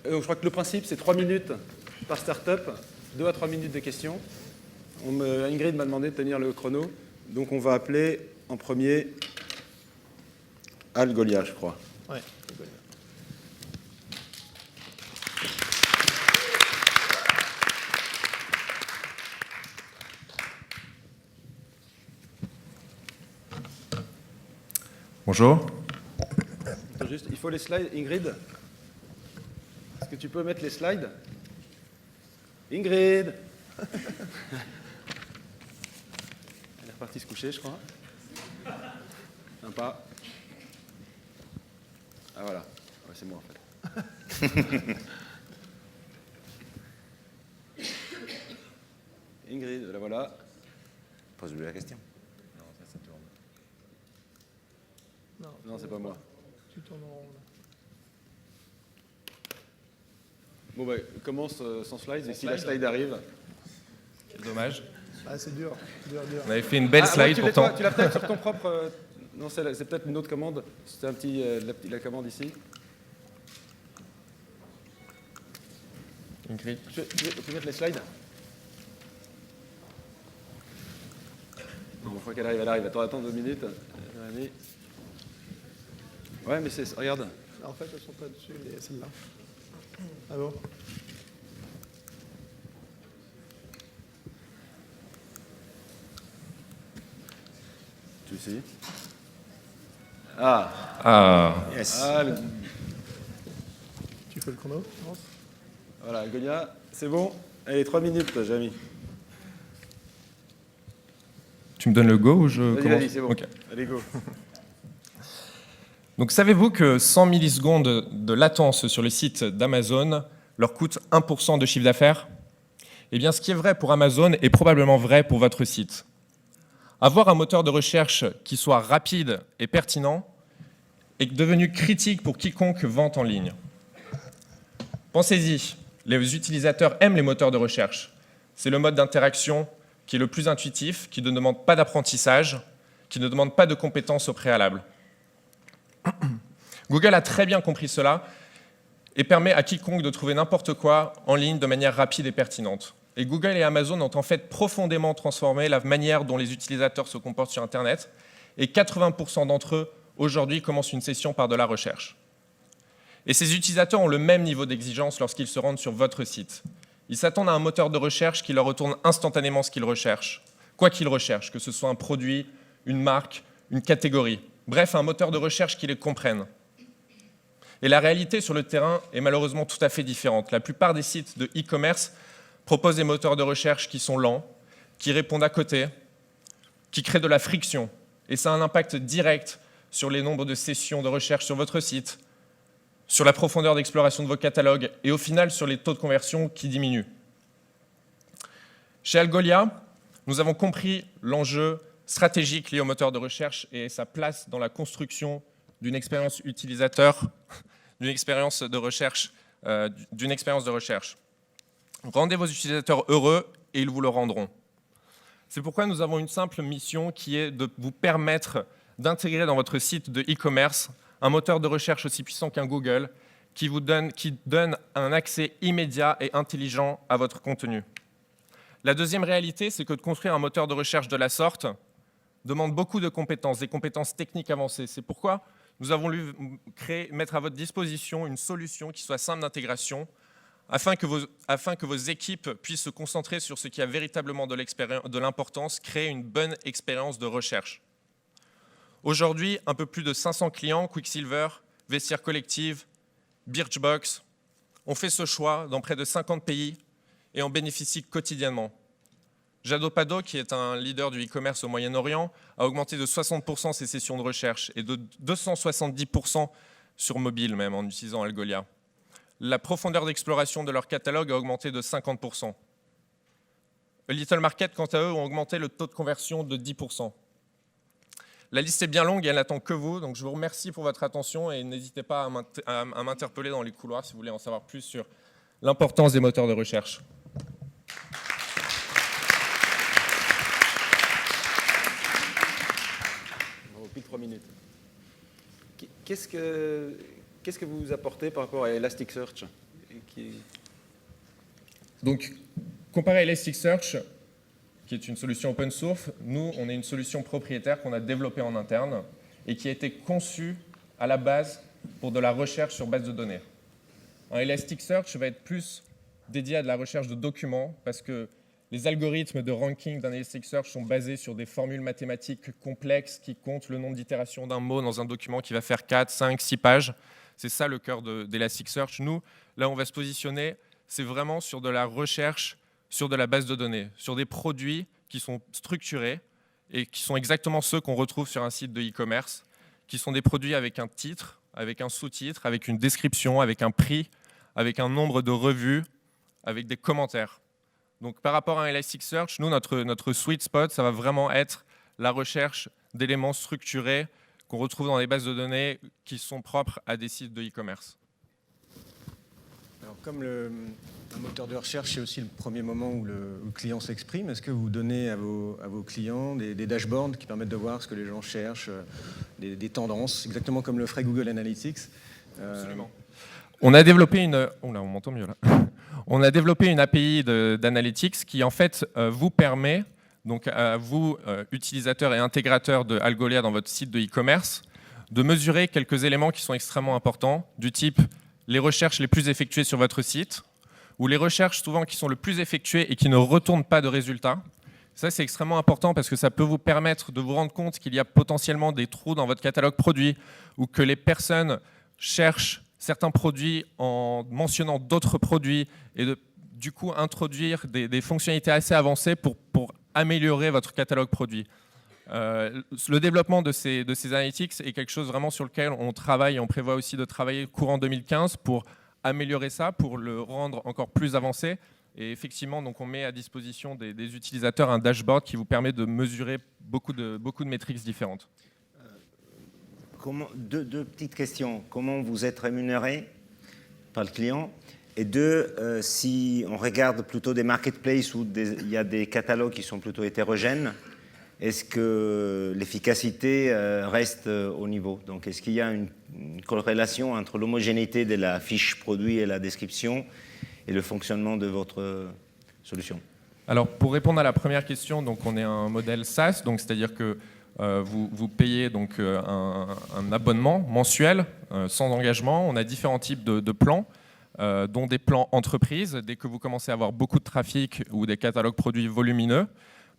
Je crois que le principe, c'est 3 minutes par startup, 2 à 3 minutes de questions. Ingrid m'a demandé de tenir le chrono, donc on va appeler en premier Algolia, je crois. Ouais. Bonjour. Attends, juste, il faut les slides. Ingrid, est-ce que tu peux mettre les slides? Ingrid. Elle est repartie se coucher, je crois. Sympa. Ah voilà, ouais, c'est moi en fait. Ingrid, la voilà. Pose-lui la question. Non, c'est pas moi. Tu tournes en rond, là. Bon, bah, commence sans slides, et si la slide arrive... Quel dommage. Ah, c'est dur, dur, dur. On avait fait une belle slide tu pourtant. tu l'as peut-être sur ton propre... Non, c'est peut-être une autre commande. C'est un petit, la commande ici. Ingrid. Tu peux mettre les slides? Non, une fois qu'elle arrive, elle arrive. Attends 2 minutes. Ouais, mais c'est... Regarde. En fait, elles sont pas dessus, celles-là. Ah bon? Tu sais. Ah. Ah. Yes. Ah, Tu fais le chrono, je pense. voilà, Gonia, c'est bon. Allez, 3 minutes, Jamy. Tu me donnes le go ou je Vas-y, commence? vas-y, c'est bon. Ok. Allez, go. Donc savez-vous que 100 millisecondes de latence sur le site d'Amazon leur coûte 1% de chiffre d'affaires? Eh bien, ce qui est vrai pour Amazon est probablement vrai pour votre site. Avoir un moteur de recherche qui soit rapide et pertinent est devenu critique pour quiconque vend en ligne. Pensez-y, les utilisateurs aiment les moteurs de recherche. C'est le mode d'interaction qui est le plus intuitif, qui ne demande pas d'apprentissage, qui ne demande pas de compétences au préalable. Google a très bien compris cela et permet à quiconque de trouver n'importe quoi en ligne de manière rapide et pertinente. Et Google et Amazon ont en fait profondément transformé la manière dont les utilisateurs se comportent sur Internet, et 80% d'entre eux, aujourd'hui, commencent une session par de la recherche. Et ces utilisateurs ont le même niveau d'exigence lorsqu'ils se rendent sur votre site. Ils s'attendent à un moteur de recherche qui leur retourne instantanément ce qu'ils recherchent, quoi qu'ils recherchent, que ce soit un produit, une marque, une catégorie. Bref, un moteur de recherche qui les comprenne. Et la réalité sur le terrain est malheureusement tout à fait différente. La plupart des sites de e-commerce proposent des moteurs de recherche qui sont lents, qui répondent à côté, qui créent de la friction. Et ça a un impact direct sur les nombres de sessions de recherche sur votre site, sur la profondeur d'exploration de vos catalogues et au final sur les taux de conversion qui diminuent. Chez Algolia, nous avons compris l'enjeu stratégique lié au moteur de recherche et sa place dans la construction d'une expérience utilisateur, d'une expérience de recherche. Rendez vos utilisateurs heureux et ils vous le rendront. C'est pourquoi nous avons une simple mission qui est de vous permettre d'intégrer dans votre site de e-commerce un moteur de recherche aussi puissant qu'un Google qui donne un accès immédiat et intelligent à votre contenu. La deuxième réalité, c'est que de construire un moteur de recherche de la sorte demande beaucoup de compétences, des compétences techniques avancées. C'est pourquoi nous avons voulu mettre à votre disposition une solution qui soit simple d'intégration afin que vos équipes puissent se concentrer sur ce qui a véritablement de l'importance, créer une bonne expérience de recherche. Aujourd'hui, un peu plus de 500 clients, Quicksilver, Vestiaire Collective, Birchbox, ont fait ce choix dans près de 50 pays et en bénéficient quotidiennement. Jadopado, qui est un leader du e-commerce au Moyen-Orient, a augmenté de 60% ses sessions de recherche et de 270% sur mobile même en utilisant Algolia. La profondeur d'exploration de leur catalogue a augmenté de 50%. A Little Market, quant à eux, ont augmenté le taux de conversion de 10%. La liste est bien longue et elle n'attend que vous, donc je vous remercie pour votre attention et n'hésitez pas à m'interpeller dans les couloirs si vous voulez en savoir plus sur l'importance des moteurs de recherche. Plus de 3 minutes. Qu'est-ce que vous apportez par rapport à Elasticsearch? Donc, comparé à Elasticsearch, qui est une solution open source, nous, on est une solution propriétaire qu'on a développée en interne et qui a été conçue à la base pour de la recherche sur base de données. Un Elasticsearch va être plus dédié à de la recherche de documents parce que les algorithmes de ranking d'un Elasticsearch sont basés sur des formules mathématiques complexes qui comptent le nombre d'itérations d'un mot dans un document qui va faire 4, 5, 6 pages. C'est ça le cœur d'Elasticsearch. Nous, là, on va se positionner, c'est vraiment sur de la recherche sur de la base de données, sur des produits qui sont structurés et qui sont exactement ceux qu'on retrouve sur un site de e-commerce, qui sont des produits avec un titre, avec un sous-titre, avec une description, avec un prix, avec un nombre de revues, avec des commentaires. Donc par rapport à Elasticsearch, nous, notre sweet spot, ça va vraiment être la recherche d'éléments structurés qu'on retrouve dans les bases de données qui sont propres à des sites de e-commerce. Alors, comme un moteur de recherche, c'est aussi le premier moment où le client s'exprime, est-ce que vous donnez à vos clients des dashboards qui permettent de voir ce que les gens cherchent, des tendances, exactement comme le ferait Google Analytics? Absolument. On a développé une... Oh là, on m'entend mieux là. On a développé une API d'Analytics qui en fait vous permet, donc à vous, utilisateurs et intégrateurs de Algolia dans votre site de e-commerce, de mesurer quelques éléments qui sont extrêmement importants, du type les recherches les plus effectuées sur votre site, ou les recherches souvent qui sont le plus effectuées et qui ne retournent pas de résultats. Ça, c'est extrêmement important parce que ça peut vous permettre de vous rendre compte qu'il y a potentiellement des trous dans votre catalogue produit ou que les personnes cherchent certains produits en mentionnant d'autres produits et du coup introduire des fonctionnalités assez avancées pour améliorer votre catalogue produit. Le développement de ces analytics est quelque chose vraiment sur lequel on travaille et on prévoit aussi de travailler courant 2015 pour améliorer ça, pour le rendre encore plus avancé. Et effectivement, donc on met à disposition des utilisateurs un dashboard qui vous permet de mesurer beaucoup de métriques différentes. Deux petites questions. Comment vous êtes rémunéré par le client? Et deux, si on regarde plutôt des marketplaces où il y a des catalogues qui sont plutôt hétérogènes, est-ce que l'efficacité reste au niveau? Donc, est-ce qu'il y a une corrélation entre l'homogénéité de la fiche produit et la description et le fonctionnement de votre solution? Alors, pour répondre à la première question, donc on est un modèle SaaS, donc c'est-à-dire que vous payez donc un abonnement mensuel sans engagement. On a différents types de plans, dont des plans entreprises, dès que vous commencez à avoir beaucoup de trafic ou des catalogues produits volumineux,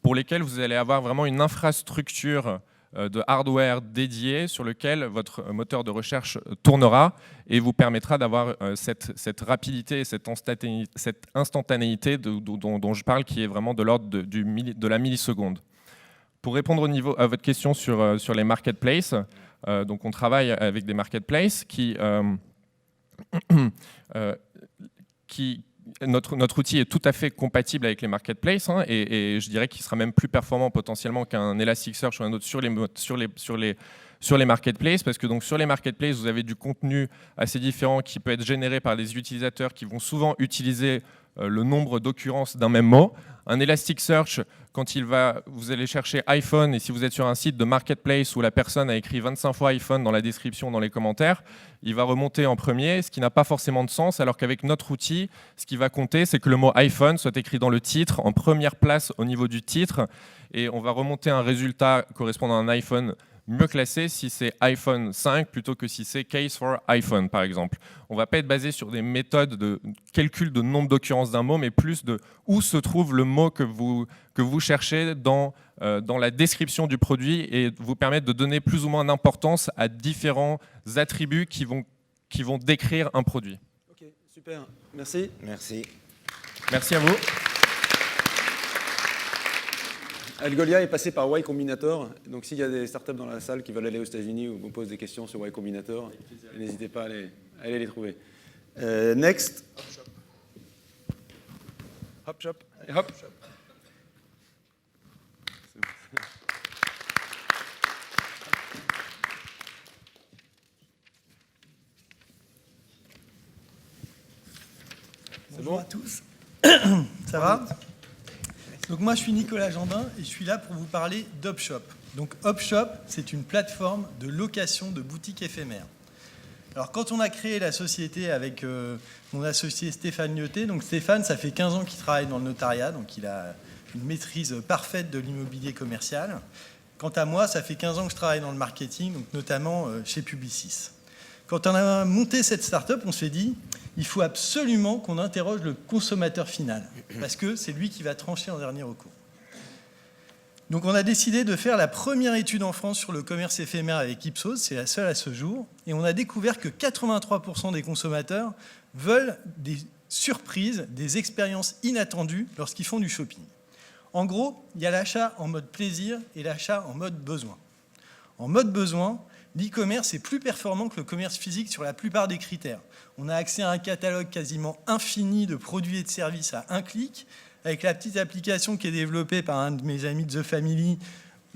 pour lesquels vous allez avoir vraiment une infrastructure de hardware dédiée sur lequel votre moteur de recherche tournera et vous permettra d'avoir cette rapidité et cette instantanéité dont je parle, qui est vraiment de l'ordre de la milliseconde. Pour répondre à votre question sur les marketplaces, donc on travaille avec des marketplaces notre outil est tout à fait compatible avec les marketplaces et je dirais qu'il sera même plus performant potentiellement qu'un Elasticsearch ou un autre sur les marketplaces, parce que donc sur les marketplaces, vous avez du contenu assez différent qui peut être généré par des utilisateurs qui vont souvent utiliser le nombre d'occurrences d'un même mot. Un Elasticsearch, quand vous allez chercher iPhone, et si vous êtes sur un site de marketplace où la personne a écrit 25 fois iPhone dans la description, dans les commentaires, il va remonter en premier, ce qui n'a pas forcément de sens, alors qu'avec notre outil, ce qui va compter, c'est que le mot iPhone soit écrit dans le titre, en première place au niveau du titre, et on va remonter un résultat correspondant à un iPhone mieux classé si c'est iPhone 5 plutôt que si c'est Case for iPhone, par exemple. On ne va pas être basé sur des méthodes de calcul de nombre d'occurrences d'un mot, mais plus de où se trouve le mot que vous cherchez dans la description du produit et vous permettre de donner plus ou moins d'importance à différents attributs qui vont décrire un produit. Ok, super. Merci. Merci. Merci à vous. Algolia est passé par Y Combinator, donc s'il y a des startups dans la salle qui veulent aller aux États-Unis ou vous posent des questions sur Y Combinator, n'hésitez pas à aller les trouver. Next. Hop, shop. Et hop. Bonjour à tous. Ça va? Donc moi, je suis Nicolas Jandin et je suis là pour vous parler d'Upshop. Donc Upshop, c'est une plateforme de location de boutiques éphémères. Alors, quand on a créé la société avec mon associé Stéphane Lyoté, donc Stéphane, ça fait 15 ans qu'il travaille dans le notariat, donc il a une maîtrise parfaite de l'immobilier commercial. Quant à moi, ça fait 15 ans que je travaille dans le marketing, donc notamment chez Publicis. Quand on a monté cette start-up, on s'est dit, il faut absolument qu'on interroge le consommateur final, parce que c'est lui qui va trancher en dernier recours. Donc on a décidé de faire la première étude en France sur le commerce éphémère avec Ipsos, c'est la seule à ce jour, et on a découvert que 83% des consommateurs veulent des surprises, des expériences inattendues lorsqu'ils font du shopping. En gros, il y a l'achat en mode plaisir et l'achat en mode besoin. En mode besoin, l'e-commerce est plus performant que le commerce physique sur la plupart des critères. On a accès à un catalogue quasiment infini de produits et de services à un clic. Avec la petite application qui est développée par un de mes amis de The Family,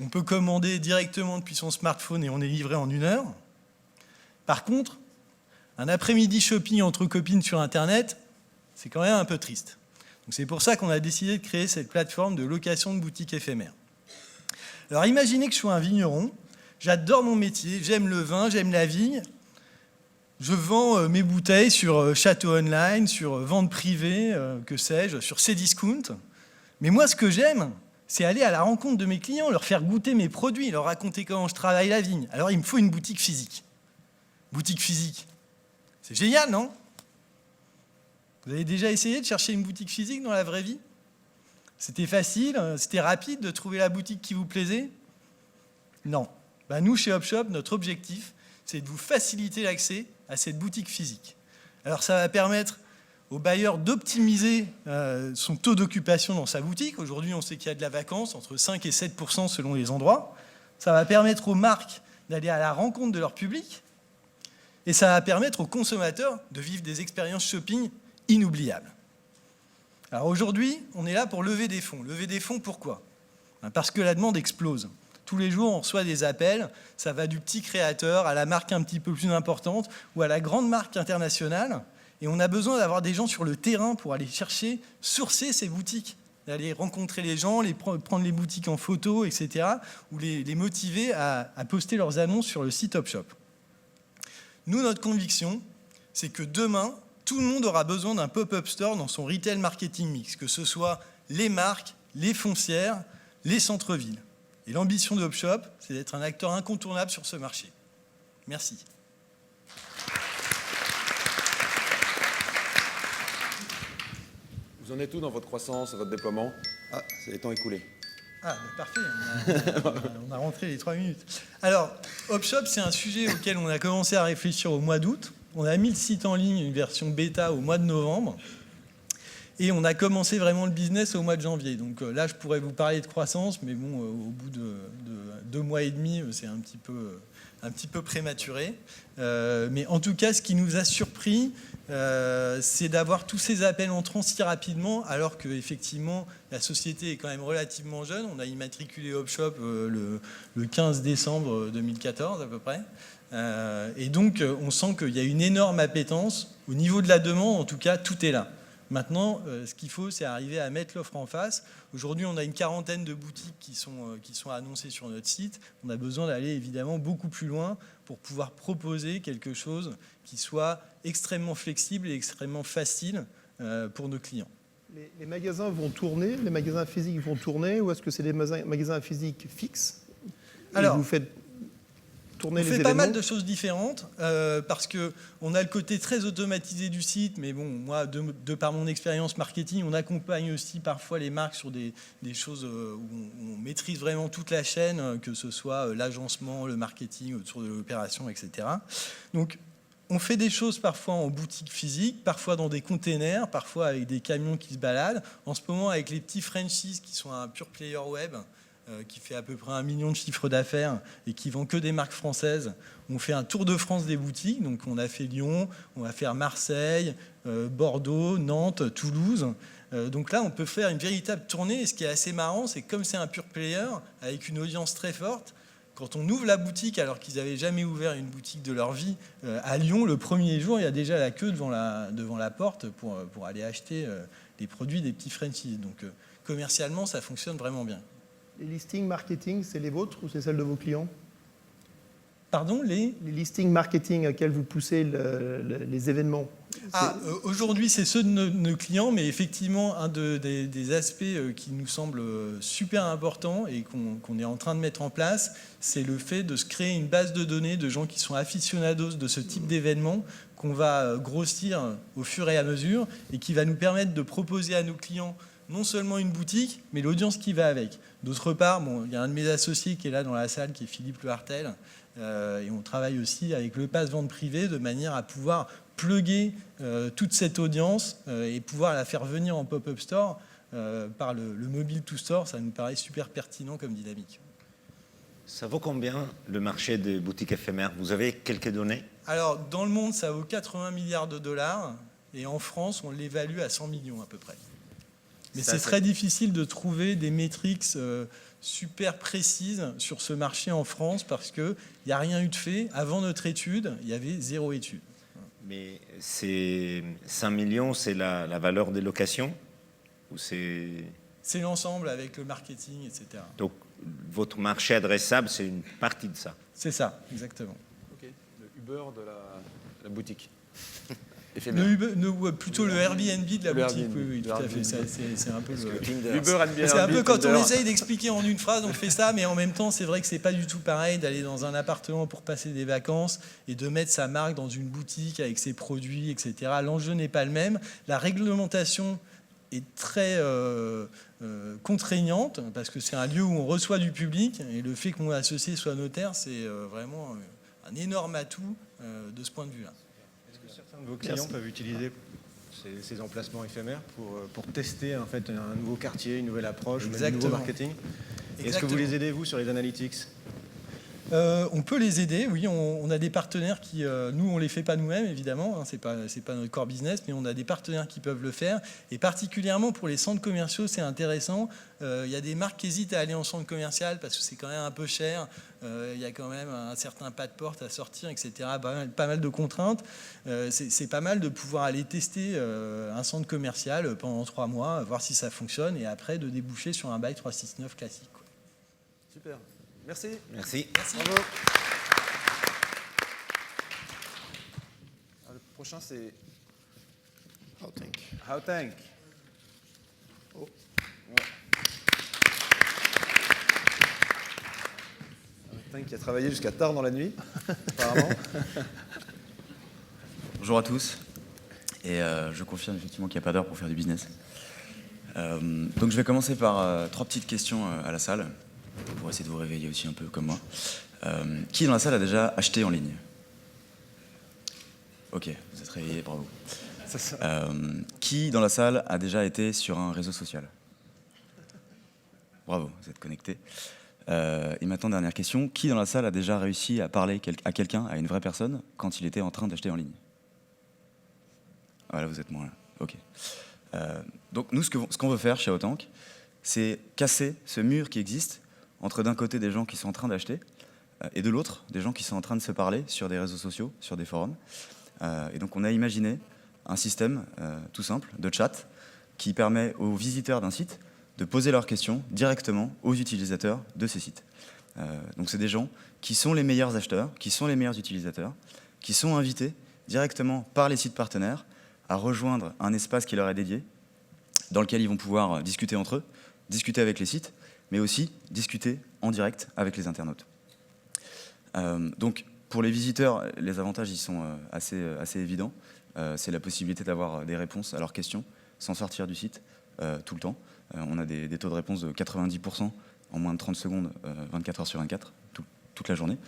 on peut commander directement depuis son smartphone et on est livré en 1 heure. Par contre, un après-midi shopping entre copines sur Internet, c'est quand même un peu triste. Donc c'est pour ça qu'on a décidé de créer cette plateforme de location de boutiques éphémères. Alors imaginez que je sois un vigneron, j'adore mon métier, j'aime le vin, j'aime la vigne. Je vends mes bouteilles sur Château Online, sur vente privée, que sais-je, sur Cdiscount. Mais moi, ce que j'aime, c'est aller à la rencontre de mes clients, leur faire goûter mes produits, leur raconter comment je travaille la vigne. Alors, il me faut une boutique physique. Boutique physique, c'est génial, non? Vous avez déjà essayé de chercher une boutique physique dans la vraie vie? C'était facile, c'était rapide de trouver la boutique qui vous plaisait? Non. Ben, nous, chez Hopshop, notre objectif, c'est de vous faciliter l'accès à cette boutique physique. Alors ça va permettre au bailleur d'optimiser son taux d'occupation dans sa boutique. Aujourd'hui, on sait qu'il y a de la vacance, entre 5 et 7% selon les endroits. Ça va permettre aux marques d'aller à la rencontre de leur public. Et ça va permettre aux consommateurs de vivre des expériences shopping inoubliables. Alors aujourd'hui, on est là pour lever des fonds. Lever des fonds, pourquoi? Parce que la demande explose. Tous les jours, on reçoit des appels, ça va du petit créateur à la marque un petit peu plus importante ou à la grande marque internationale. Et on a besoin d'avoir des gens sur le terrain pour aller chercher, sourcer ces boutiques, d'aller rencontrer les gens, prendre les boutiques en photo, etc. ou les motiver à poster leurs annonces sur le site Hopshop. Nous, notre conviction, c'est que demain, tout le monde aura besoin d'un pop-up store dans son retail marketing mix, que ce soit les marques, les foncières, les centres-villes. Et l'ambition de Hopshop, c'est d'être un acteur incontournable sur ce marché. Merci. Vous en êtes où dans votre croissance, votre déploiement? Ah, c'est les temps écoulés. Ah, bah parfait, on a rentré les 3 minutes. Alors, Hopshop, c'est un sujet auquel on a commencé à réfléchir au mois d'août. On a mis le site en ligne, une version bêta, au mois de novembre. Et on a commencé vraiment le business au mois de janvier. Donc là, je pourrais vous parler de croissance, mais bon, au bout de 2 mois et demi, c'est un petit peu prématuré. Mais en tout cas, ce qui nous a surpris, c'est d'avoir tous ces appels entrants si rapidement, alors qu'effectivement, la société est quand même relativement jeune. On a immatriculé Hopshop le 15 décembre 2014 à peu près. Et donc, on sent qu'il y a une énorme appétence. Au niveau de la demande, en tout cas, tout est là. Maintenant, ce qu'il faut, c'est arriver à mettre l'offre en face. Aujourd'hui, on a une 40aine de boutiques qui sont annoncées sur notre site. On a besoin d'aller évidemment beaucoup plus loin pour pouvoir proposer quelque chose qui soit extrêmement flexible et extrêmement facile pour nos clients. Les magasins vont tourner, les magasins physiques vont tourner, ou est-ce que c'est des magasins physiques fixes? Alors, vous faites tourner les on fait événements? pas mal de choses différentes parce qu'on a le côté très automatisé du site, mais bon, moi, de par mon expérience marketing, on accompagne aussi parfois les marques sur des choses où on maîtrise vraiment toute la chaîne, que ce soit l'agencement, le marketing autour de l'opération, etc. Donc, on fait des choses parfois en boutique physique, parfois dans des containers, parfois avec des camions qui se baladent. En ce moment, avec les petits franchises qui sont un pure player web, qui fait à peu près 1 million de chiffre d'affaires et qui vend que des marques françaises. On fait un tour de France des boutiques, donc on a fait Lyon, on va faire Marseille, Bordeaux, Nantes, Toulouse. Donc là, on peut faire une véritable tournée. Et ce qui est assez marrant, c'est que comme c'est un pure player, avec une audience très forte, quand on ouvre la boutique, alors qu'ils n'avaient jamais ouvert une boutique de leur vie, à Lyon, le premier jour, il y a déjà la queue devant la porte pour aller acheter les produits des petits franchises. Donc commercialement, ça fonctionne vraiment bien. Les listings marketing, c'est les vôtres ou c'est celles de vos clients? Pardon, Les listings marketing auxquels vous poussez les événements. Aujourd'hui, c'est ceux de nos clients, mais effectivement, un des aspects qui nous semble super important et qu'on est en train de mettre en place, c'est le fait de se créer une base de données de gens qui sont aficionados de ce type d'événements qu'on va grossir au fur et à mesure et qui va nous permettre de proposer à nos clients non seulement une boutique, mais l'audience qui va avec. D'autre part, il y a un de mes associés qui est là dans la salle, qui est Philippe Le Hartel, et on travaille aussi avec le pass vente privée de manière à pouvoir plugger toute cette audience et pouvoir la faire venir en pop-up store par le mobile to store. Ça nous paraît super pertinent comme dynamique. Ça vaut combien le marché des boutiques éphémères? Vous avez quelques données? Alors, dans le monde, ça vaut 80 milliards de dollars, et en France, on l'évalue à 100 millions à peu près. Mais c'est très difficile de trouver des métriques super précises sur ce marché en France parce qu'il n'y a rien eu de fait. Avant notre étude, il y avait 0 étude. Mais c'est 5 millions, c'est la valeur des locations ou c'est l'ensemble avec le marketing, etc. Donc, votre marché adressable, c'est une partie de ça. C'est ça, exactement. Ok. Le Uber de la boutique. Plutôt le Airbnb de la boutique, Airbnb, oui, tout à fait. C'est un peu C'est un peu quand on essaye d'expliquer en une phrase, on fait ça, mais en même temps, c'est vrai que c'est pas du tout pareil d'aller dans un appartement pour passer des vacances et de mettre sa marque dans une boutique avec ses produits, etc. L'enjeu n'est pas le même. La réglementation est très contraignante parce que c'est un lieu où on reçoit du public et le fait que mon associé soit notaire, c'est vraiment un énorme atout de ce point de vue-là. Certains de vos clients peuvent utiliser ces emplacements éphémères pour tester en fait un nouveau quartier, une nouvelle approche, un nouveau marketing. Est-ce que vous les aidez, vous, sur les analytics? On peut les aider, oui. On a des partenaires qui, nous, on les fait pas nous-mêmes, évidemment. Hein, c'est pas notre core business, mais on a des partenaires qui peuvent le faire. Et particulièrement pour les centres commerciaux, c'est intéressant. Il y a des marques qui hésitent à aller en centre commercial parce que c'est quand même un peu cher. Il y a quand même un certain pas de porte à sortir, etc. Pas mal de contraintes. C'est pas mal de pouvoir aller tester un centre commercial pendant 3 mois, voir si ça fonctionne, et après de déboucher sur un bail 369 classique, quoi. Super. Merci. Merci. Bravo. Alors, le prochain, c'est Houtank. Oh. Ouais. Houtank qui a travaillé jusqu'à tard dans la nuit, apparemment. Bonjour à tous. Et je confirme effectivement qu'il n'y a pas d'heure pour faire du business. Donc je vais commencer par 3 petites questions à la salle, pour essayer de vous réveiller aussi un peu comme moi. Qui dans la salle a déjà acheté en ligne? Ok, vous êtes réveillés, bravo. Qui dans la salle a déjà été sur un réseau social? Bravo, vous êtes connectés. Et maintenant, dernière question. Qui dans la salle a déjà réussi à parler à quelqu'un, à une vraie personne, quand il était en train d'acheter en ligne? Voilà, vous êtes moins là. Ok. Donc nous, ce qu'on veut faire chez Houtank, c'est casser ce mur qui existe entre d'un côté des gens qui sont en train d'acheter et de l'autre des gens qui sont en train de se parler sur des réseaux sociaux, sur des forums. Et donc on a imaginé un système tout simple de chat qui permet aux visiteurs d'un site de poser leurs questions directement aux utilisateurs de ces sites. Donc c'est des gens qui sont les meilleurs acheteurs, qui sont les meilleurs utilisateurs, qui sont invités directement par les sites partenaires à rejoindre un espace qui leur est dédié, dans lequel ils vont pouvoir discuter entre eux, discuter avec les sites, mais aussi discuter en direct avec les internautes. Donc, pour les visiteurs, les avantages ils sont assez évidents. C'est la possibilité d'avoir des réponses à leurs questions sans sortir du site tout le temps. On a des taux de réponse de 90% en moins de 30 secondes, 24 heures sur 24, toute la journée.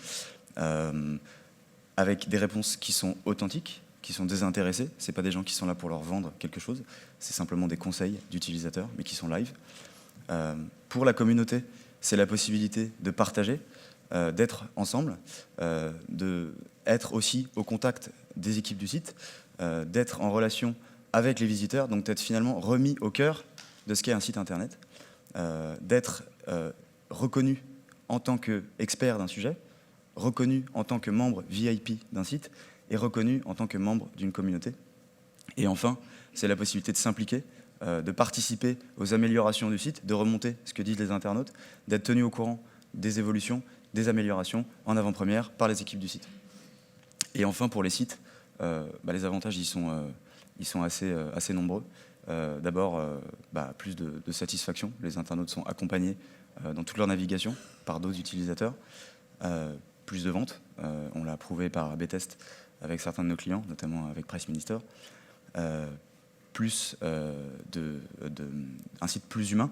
Avec des réponses qui sont authentiques, qui sont désintéressées. Ce n'est pas des gens qui sont là pour leur vendre quelque chose, c'est simplement des conseils d'utilisateurs, mais qui sont live. Pour la communauté, c'est la possibilité de partager, d'être ensemble, d'être aussi au contact des équipes du site, d'être en relation avec les visiteurs, donc d'être finalement remis au cœur de ce qu'est un site internet, d'être reconnu en tant qu'expert d'un sujet, reconnu en tant que membre VIP d'un site et reconnu en tant que membre d'une communauté. Et enfin, c'est la possibilité de s'impliquer, de participer aux améliorations du site, de remonter ce que disent les internautes, d'être tenu au courant des évolutions des améliorations en avant-première par les équipes du site. Et enfin, pour les sites, les avantages, ils sont assez nombreux. D'abord, plus de satisfaction. Les internautes sont accompagnés dans toute leur navigation par d'autres utilisateurs. Plus de ventes. On l'a prouvé par AB Test avec certains de nos clients, notamment avec Price Minister. Un site plus humain,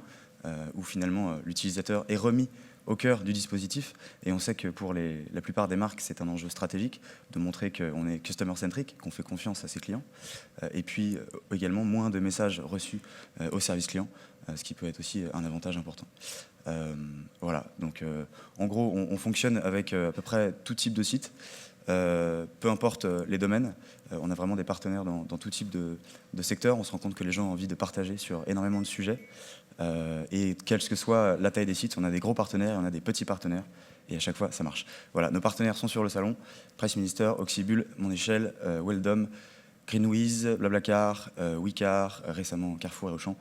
où finalement l'utilisateur est remis au cœur du dispositif. Et on sait que pour la plupart des marques, c'est un enjeu stratégique de montrer qu'on est customer-centric, qu'on fait confiance à ses clients. Et puis également moins de messages reçus au service client, ce qui peut être aussi un avantage important. Voilà, donc en gros, on fonctionne avec à peu près tout type de site. Peu importe les domaines, on a vraiment des partenaires dans tout type de secteur. On se rend compte que les gens ont envie de partager sur énormément de sujets. Et quelle que soit la taille des sites, on a des gros partenaires et on a des petits partenaires. Et à chaque fois, ça marche. Voilà, nos partenaires sont sur le salon. Price Minister, Oxybul, Mon Échelle, Weldom, Greenwiz, Blablacar, Wicar, récemment Carrefour et Auchan.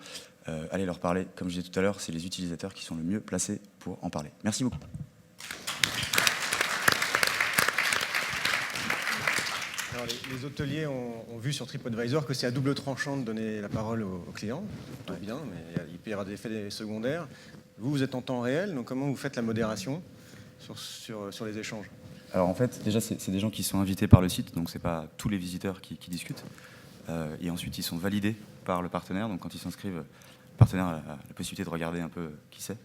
Allez leur parler. Comme je disais tout à l'heure, c'est les utilisateurs qui sont le mieux placés pour en parler. Merci beaucoup. Alors, les hôteliers ont vu sur TripAdvisor que c'est à double tranchant de donner la parole aux clients. Plutôt bien, mais il peut y avoir des effets secondaires. Vous êtes en temps réel, donc comment vous faites la modération sur les échanges? Alors en fait, déjà, c'est des gens qui sont invités par le site, donc c'est pas tous les visiteurs qui discutent. Et ensuite, ils sont validés par le partenaire. Donc quand ils s'inscrivent, le partenaire a la possibilité de regarder un peu qui c'est.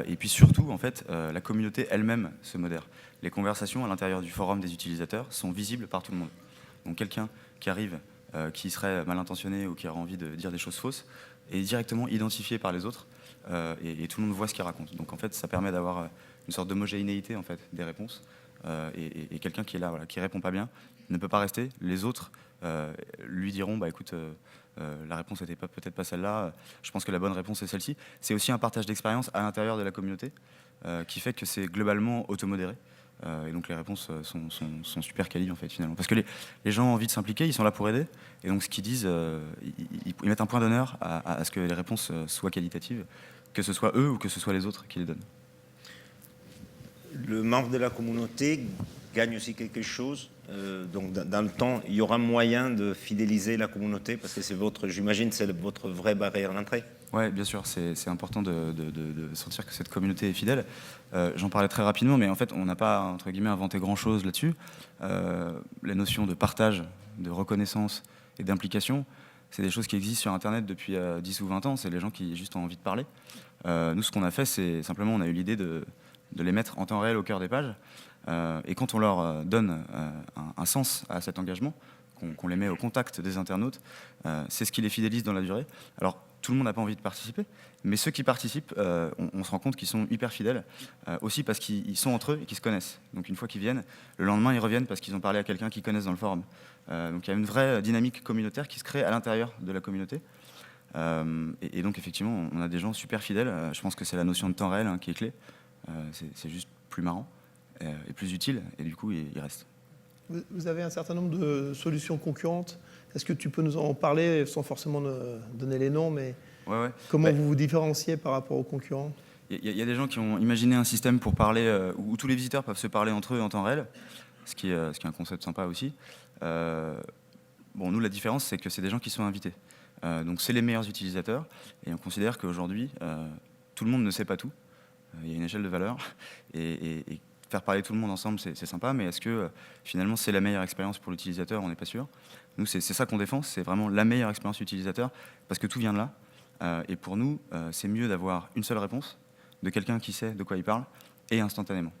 Et puis surtout, en fait, la communauté elle-même se modère. Les conversations à l'intérieur du forum des utilisateurs sont visibles par tout le monde. Donc quelqu'un qui arrive, qui serait mal intentionné ou qui aurait envie de dire des choses fausses, est directement identifié par les autres et tout le monde voit ce qu'il raconte. Donc en fait, ça permet d'avoir une sorte d'homogénéité en fait, des réponses. Et quelqu'un qui est là, voilà, qui répond pas bien, ne peut pas rester. Les autres lui diront, écoute, la réponse n'était peut-être pas celle-là, je pense que la bonne réponse est celle-ci. C'est aussi un partage d'expérience à l'intérieur de la communauté qui fait que c'est globalement automodéré. Et donc les réponses sont super quali en fait finalement. Parce que les gens ont envie de s'impliquer, ils sont là pour aider. Et donc ce qu'ils disent, ils mettent un point d'honneur à ce que les réponses soient qualitatives, que ce soit eux ou que ce soit les autres qui les donnent. Le membre de la communauté gagne aussi quelque chose. Donc dans le temps, il y aura moyen de fidéliser la communauté parce que j'imagine, c'est votre vraie barrière d'entrée. Oui, bien sûr, c'est important de sentir que cette communauté est fidèle. J'en parlais très rapidement, mais en fait, on n'a pas, entre guillemets, inventé grand-chose là-dessus. Les notions de partage, de reconnaissance et d'implication, c'est des choses qui existent sur Internet depuis 10 ou 20 ans. C'est les gens qui juste ont envie de parler. Nous, ce qu'on a fait, c'est simplement, on a eu l'idée de les mettre en temps réel au cœur des pages. Et quand on leur donne un sens à cet engagement, qu'on les met au contact des internautes, c'est ce qui les fidélise dans la durée. Alors, tout le monde n'a pas envie de participer, mais ceux qui participent, on se rend compte qu'ils sont hyper fidèles, aussi parce qu'ils sont entre eux et qu'ils se connaissent. Donc une fois qu'ils viennent, le lendemain, ils reviennent parce qu'ils ont parlé à quelqu'un qu'ils connaissent dans le forum. Donc il y a une vraie dynamique communautaire qui se crée à l'intérieur de la communauté. Et donc effectivement, on a des gens super fidèles. Je pense que c'est la notion de temps réel qui est clé. C'est juste plus marrant et plus utile, et du coup, il reste. Vous avez un certain nombre de solutions concurrentes. Est-ce que tu peux nous en parler sans forcément donner les noms, mais comment vous vous différenciez par rapport aux concurrents? Il y a des gens qui ont imaginé un système pour parler, où tous les visiteurs peuvent se parler entre eux en temps réel, ce qui est un concept sympa aussi. Nous, la différence, c'est que c'est des gens qui sont invités. Donc c'est les meilleurs utilisateurs, et on considère qu'aujourd'hui, tout le monde ne sait pas tout. Il y a une échelle de valeur, et faire parler tout le monde ensemble, c'est sympa, mais est-ce que finalement c'est la meilleure expérience pour l'utilisateur? On n'est pas sûr. Nous, c'est ça qu'on défend, c'est vraiment la meilleure expérience utilisateur, parce que tout vient de là. Et pour nous, c'est mieux d'avoir une seule réponse de quelqu'un qui sait de quoi il parle, et instantanément,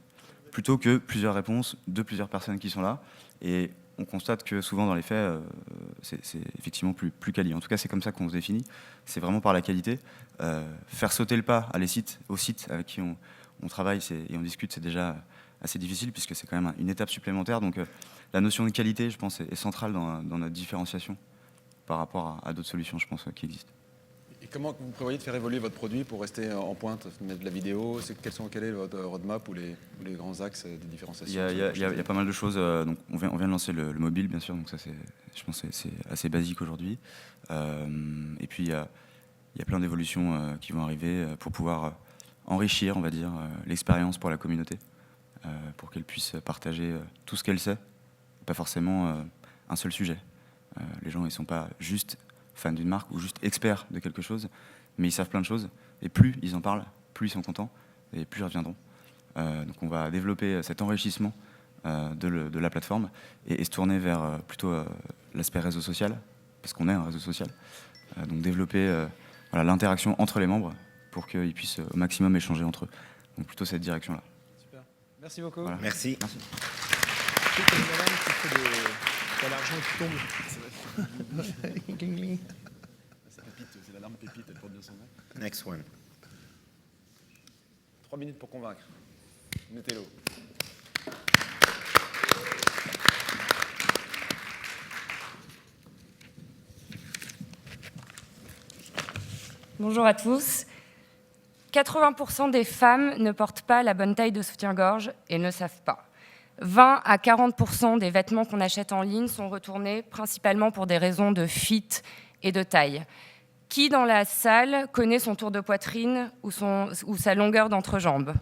plutôt que plusieurs réponses de plusieurs personnes qui sont là. Et on constate que souvent dans les faits, c'est effectivement plus quali. En tout cas, c'est comme ça qu'on se définit. C'est vraiment par la qualité. Faire sauter le pas aux sites avec qui on travaille et on discute, c'est déjà assez difficile puisque c'est quand même une étape supplémentaire. Donc la notion de qualité, je pense, est centrale dans notre différenciation par rapport à d'autres solutions, je pense, qui existent. Et comment vous prévoyez de faire évoluer votre produit pour rester en pointe, mettre de la vidéo? Quel est votre roadmap ou les grands axes de différenciation? Il y a pas mal de choses. Donc on vient de lancer le mobile, bien sûr. Donc ça, je pense que c'est assez basique aujourd'hui. Et puis il y a plein d'évolutions qui vont arriver pour pouvoir enrichir, on va dire, l'expérience pour la communauté, pour qu'elle puisse partager tout ce qu'elle sait, pas forcément un seul sujet. Les gens, ils ne sont pas juste fans d'une marque ou juste experts de quelque chose, mais ils savent plein de choses, et plus ils en parlent, plus ils sont contents, et plus ils reviendront. Donc on va développer cet enrichissement de la plateforme et se tourner vers plutôt l'aspect réseau social, parce qu'on est un réseau social. Donc développer l'interaction entre les membres pour qu'ils puissent au maximum échanger entre eux. Donc plutôt cette direction-là. Super. Merci beaucoup. Voilà. Merci. Tu sais qu'il y a une alarme qui fait t'as l'argent qui tombe. Cling, cling. C'est l'alarme pépite, elle porte bien son nom. Next one. 3 minutes pour convaincre. Mettez-le. Bonjour à tous. 80% des femmes ne portent pas la bonne taille de soutien-gorge et ne savent pas. 20 à 40% des vêtements qu'on achète en ligne sont retournés principalement pour des raisons de fit et de taille. Qui dans la salle connaît son tour de poitrine ou sa longueur d'entrejambe?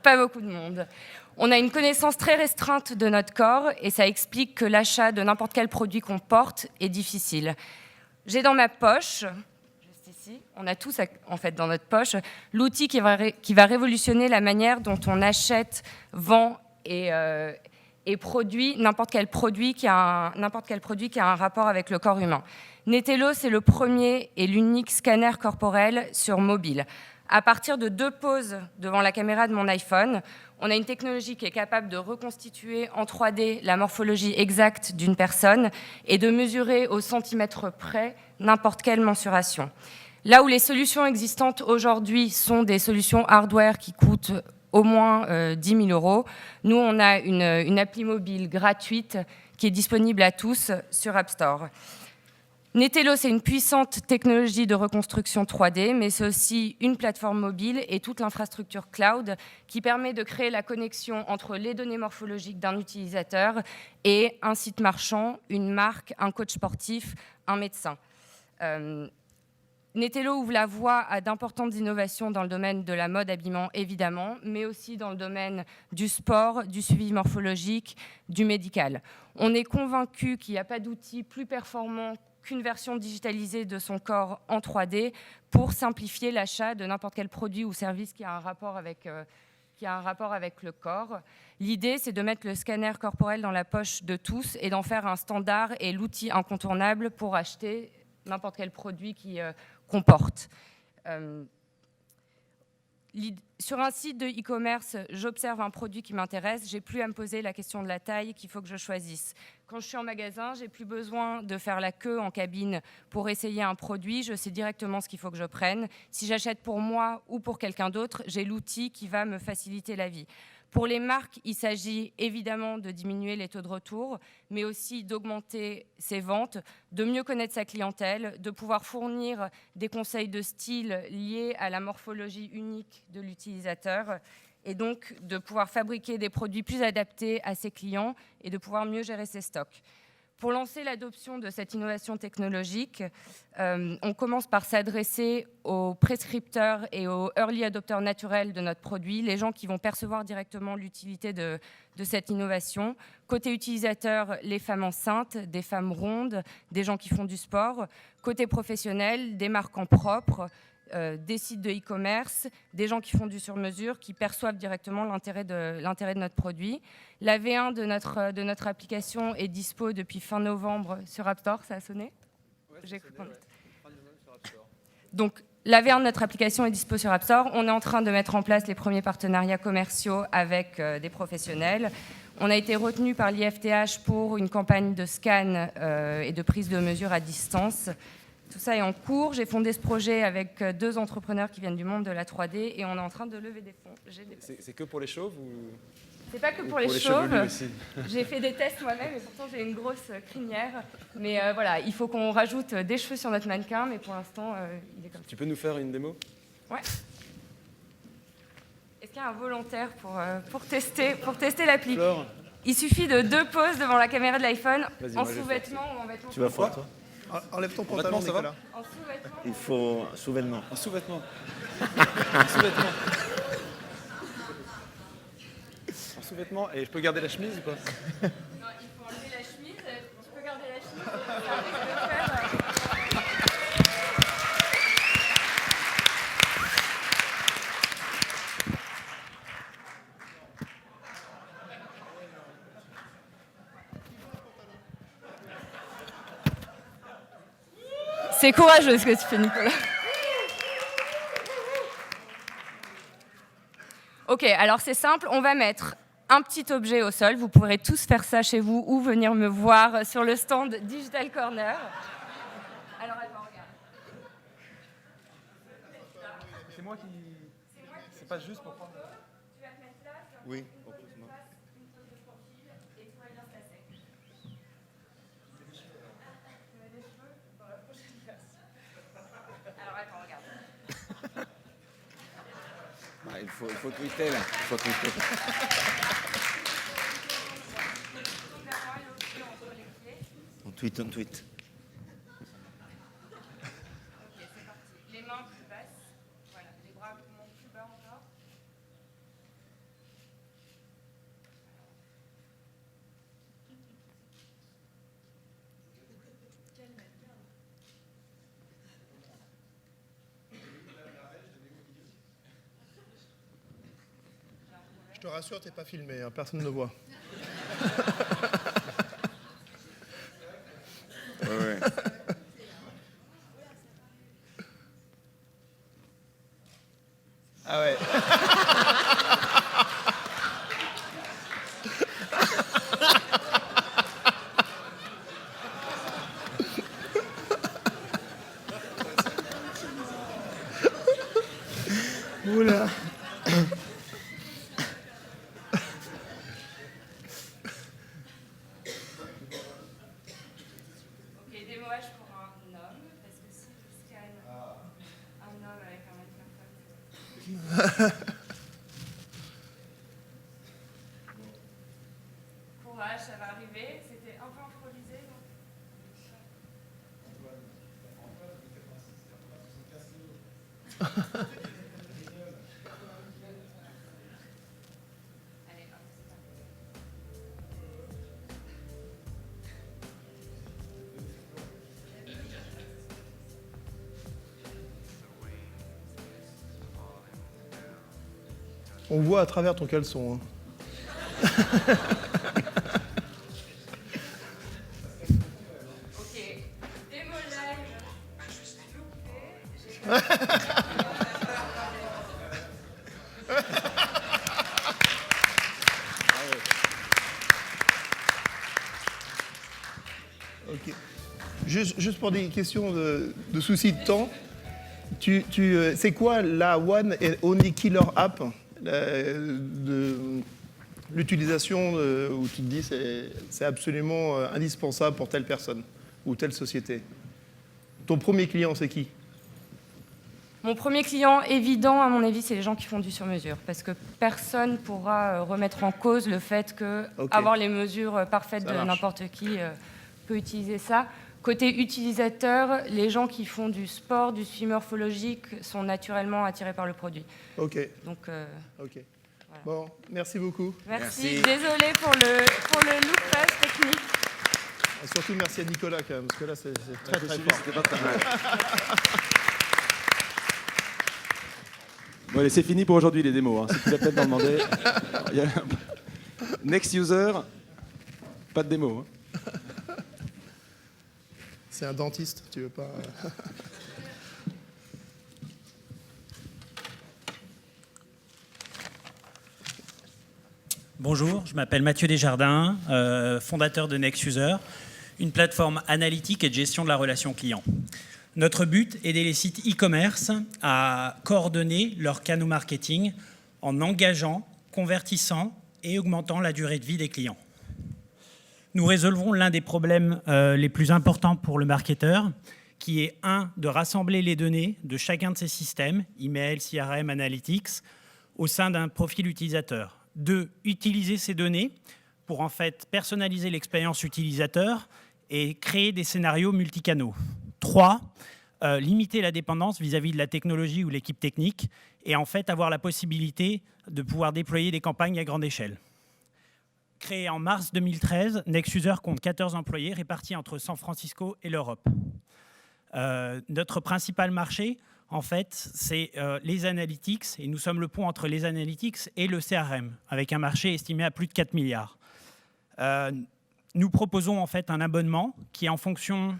Pas beaucoup de monde. On a une connaissance très restreinte de notre corps et ça explique que l'achat de n'importe quel produit qu'on porte est difficile. J'ai dans ma poche, juste ici, on a tous en fait dans notre poche, l'outil qui va révolutionner la manière dont on achète, vend et produit n'importe quel produit qui a un rapport avec le corps humain. Netello, c'est le premier et l'unique scanner corporel sur mobile. À partir de 2 poses devant la caméra de mon iPhone, on a une technologie qui est capable de reconstituer en 3D la morphologie exacte d'une personne et de mesurer au centimètre près n'importe quelle mensuration. Là où les solutions existantes aujourd'hui sont des solutions hardware qui coûtent au moins 10 000 €, nous, on a une appli mobile gratuite qui est disponible à tous sur App Store. Netello, c'est une puissante technologie de reconstruction 3D, mais c'est aussi une plateforme mobile et toute l'infrastructure cloud qui permet de créer la connexion entre les données morphologiques d'un utilisateur et un site marchand, une marque, un coach sportif, un médecin. Netello ouvre la voie à d'importantes innovations dans le domaine de la mode habillement, évidemment, mais aussi dans le domaine du sport, du suivi morphologique, du médical. On est convaincu qu'il n'y a pas d'outil plus performant qu'une version digitalisée de son corps en 3D pour simplifier l'achat de n'importe quel produit ou service qui a un rapport avec le corps. L'idée, c'est de mettre le scanner corporel dans la poche de tous et d'en faire un standard et l'outil incontournable pour acheter n'importe quel produit qu'on porte. Sur un site de e-commerce, j'observe un produit qui m'intéresse, j'ai plus à me poser la question de la taille qu'il faut que je choisisse. Quand je suis en magasin, j'ai plus besoin de faire la queue en cabine pour essayer un produit, je sais directement ce qu'il faut que je prenne. Si j'achète pour moi ou pour quelqu'un d'autre, j'ai l'outil qui va me faciliter la vie. Pour les marques, il s'agit évidemment de diminuer les taux de retour, mais aussi d'augmenter ses ventes, de mieux connaître sa clientèle, de pouvoir fournir des conseils de style liés à la morphologie unique de l'utilisateur et donc de pouvoir fabriquer des produits plus adaptés à ses clients et de pouvoir mieux gérer ses stocks. Pour lancer l'adoption de cette innovation technologique, on commence par s'adresser aux prescripteurs et aux early adopteurs naturels de notre produit, les gens qui vont percevoir directement l'utilité de cette innovation. Côté utilisateur, les femmes enceintes, des femmes rondes, des gens qui font du sport. Côté professionnel, des marques en propre, des sites de e-commerce, des gens qui font du sur-mesure, qui perçoivent directement l'intérêt de notre produit. La V1 de notre application est dispo depuis fin novembre sur App Store. Ça a sonné ? Ouais, donc, la V1 de notre application est dispo sur App Store. On est en train de mettre en place les premiers partenariats commerciaux avec des professionnels. On a été retenu par l'IFTH pour une campagne de scan et de prise de mesure à distance. Tout ça est en cours. J'ai fondé ce projet avec 2 entrepreneurs qui viennent du monde de la 3D et on est en train de lever des fonds. C'est que pour les chauves ou... C'est pas que pour les chauves. J'ai fait des tests moi-même et pourtant j'ai une grosse crinière. Mais voilà, il faut qu'on rajoute des cheveux sur notre mannequin, mais pour l'instant, il est comme ça. Tu peux nous faire une démo ? Ouais. Est-ce qu'il y a un volontaire pour tester l'appli ? Il suffit de 2 poses devant la caméra de l'iPhone en sous-vêtements ou en vêtements. Tu vas voir, toi ? Enlève ton En pantalon, vêtements, ça va Nicolas. En sous-vêtements. Il faut sous-vêtements. Un sous-vêtement. Un sous-vêtement. Un sous-vêtement. Et je peux garder la chemise ou pas? Non, il faut enlever la chemise. Tu peux garder la chemise. Ça risque de faire, C'est courageux ce que tu fais, Nicolas. Ok, alors c'est simple, on va mettre un petit objet au sol. Vous pourrez tous faire ça chez vous ou venir me voir sur le stand Digital Corner. Alors attends, regarde. C'est moi qui... C'est pas juste pour prendre... Tu vas te mettre là, Oui. une pose de profil et tout va bien se passer. Tu mets des cheveux dans la prochaine version. Alors attends, regarde. Il faut tweeter là. Il faut tweeter. On tweet. Ok, c'est parti. Les mains plus basses. Voilà, les bras montent plus bas encore. Je te rassure, t'es pas filmé, hein, personne ne voit. Ouais. Ah ouais. Oula. Ok, démoage pour un homme, parce que si je scanne un homme avec un microphone. Courage, ça va arriver. C'était un peu improvisé, donc. Allez, hop, c'est parti. On voit à travers ton caleçon. Hein. Ok, démo live. Ok. Juste pour des questions de souci de temps, c'est quoi la One and Only Killer App de l'utilisation où tu te dis c'est absolument indispensable pour telle personne ou telle société? Ton premier client, c'est qui? Mon premier client évident, à mon avis, c'est les gens qui font du sur-mesure, parce que personne ne pourra remettre en cause le fait que avoir les mesures parfaites de n'importe qui peut utiliser ça. Côté utilisateur, les gens qui font du sport, du suivi morphologique sont naturellement attirés par le produit. Ok. Donc, Ok. Voilà. Bon, merci beaucoup. merci. Désolée pour le loupage technique. Et surtout, merci à Nicolas quand même, parce que là, c'est très très fort. C'était pas très mal. Bon, allez, c'est fini pour aujourd'hui les démos. Hein. C'est plus la peine d'en demander. Next user, pas de démo. Hein. C'est un dentiste, tu veux pas... Bonjour, je m'appelle Mathieu Desjardins, fondateur de NextUser, une plateforme analytique et de gestion de la relation client. Notre but est d'aider les sites e-commerce à coordonner leurs canaux marketing en engageant, convertissant et augmentant la durée de vie des clients. Nous résolvons l'un des problèmes les plus importants pour le marketeur, qui est de rassembler les données de chacun de ces systèmes, email, CRM, Analytics, au sein d'un profil utilisateur. 2, utiliser ces données pour en fait personnaliser l'expérience utilisateur et créer des scénarios multicanaux. 3, limiter la dépendance vis-à-vis de la technologie ou l'équipe technique et en fait avoir la possibilité de pouvoir déployer des campagnes à grande échelle. Créé en mars 2013, NextUser compte 14 employés répartis entre San Francisco et l'Europe. Notre principal marché, en fait, c'est les analytics, et nous sommes le pont entre les analytics et le CRM, avec un marché estimé à plus de 4 milliards. Nous proposons en fait un abonnement qui est en fonction,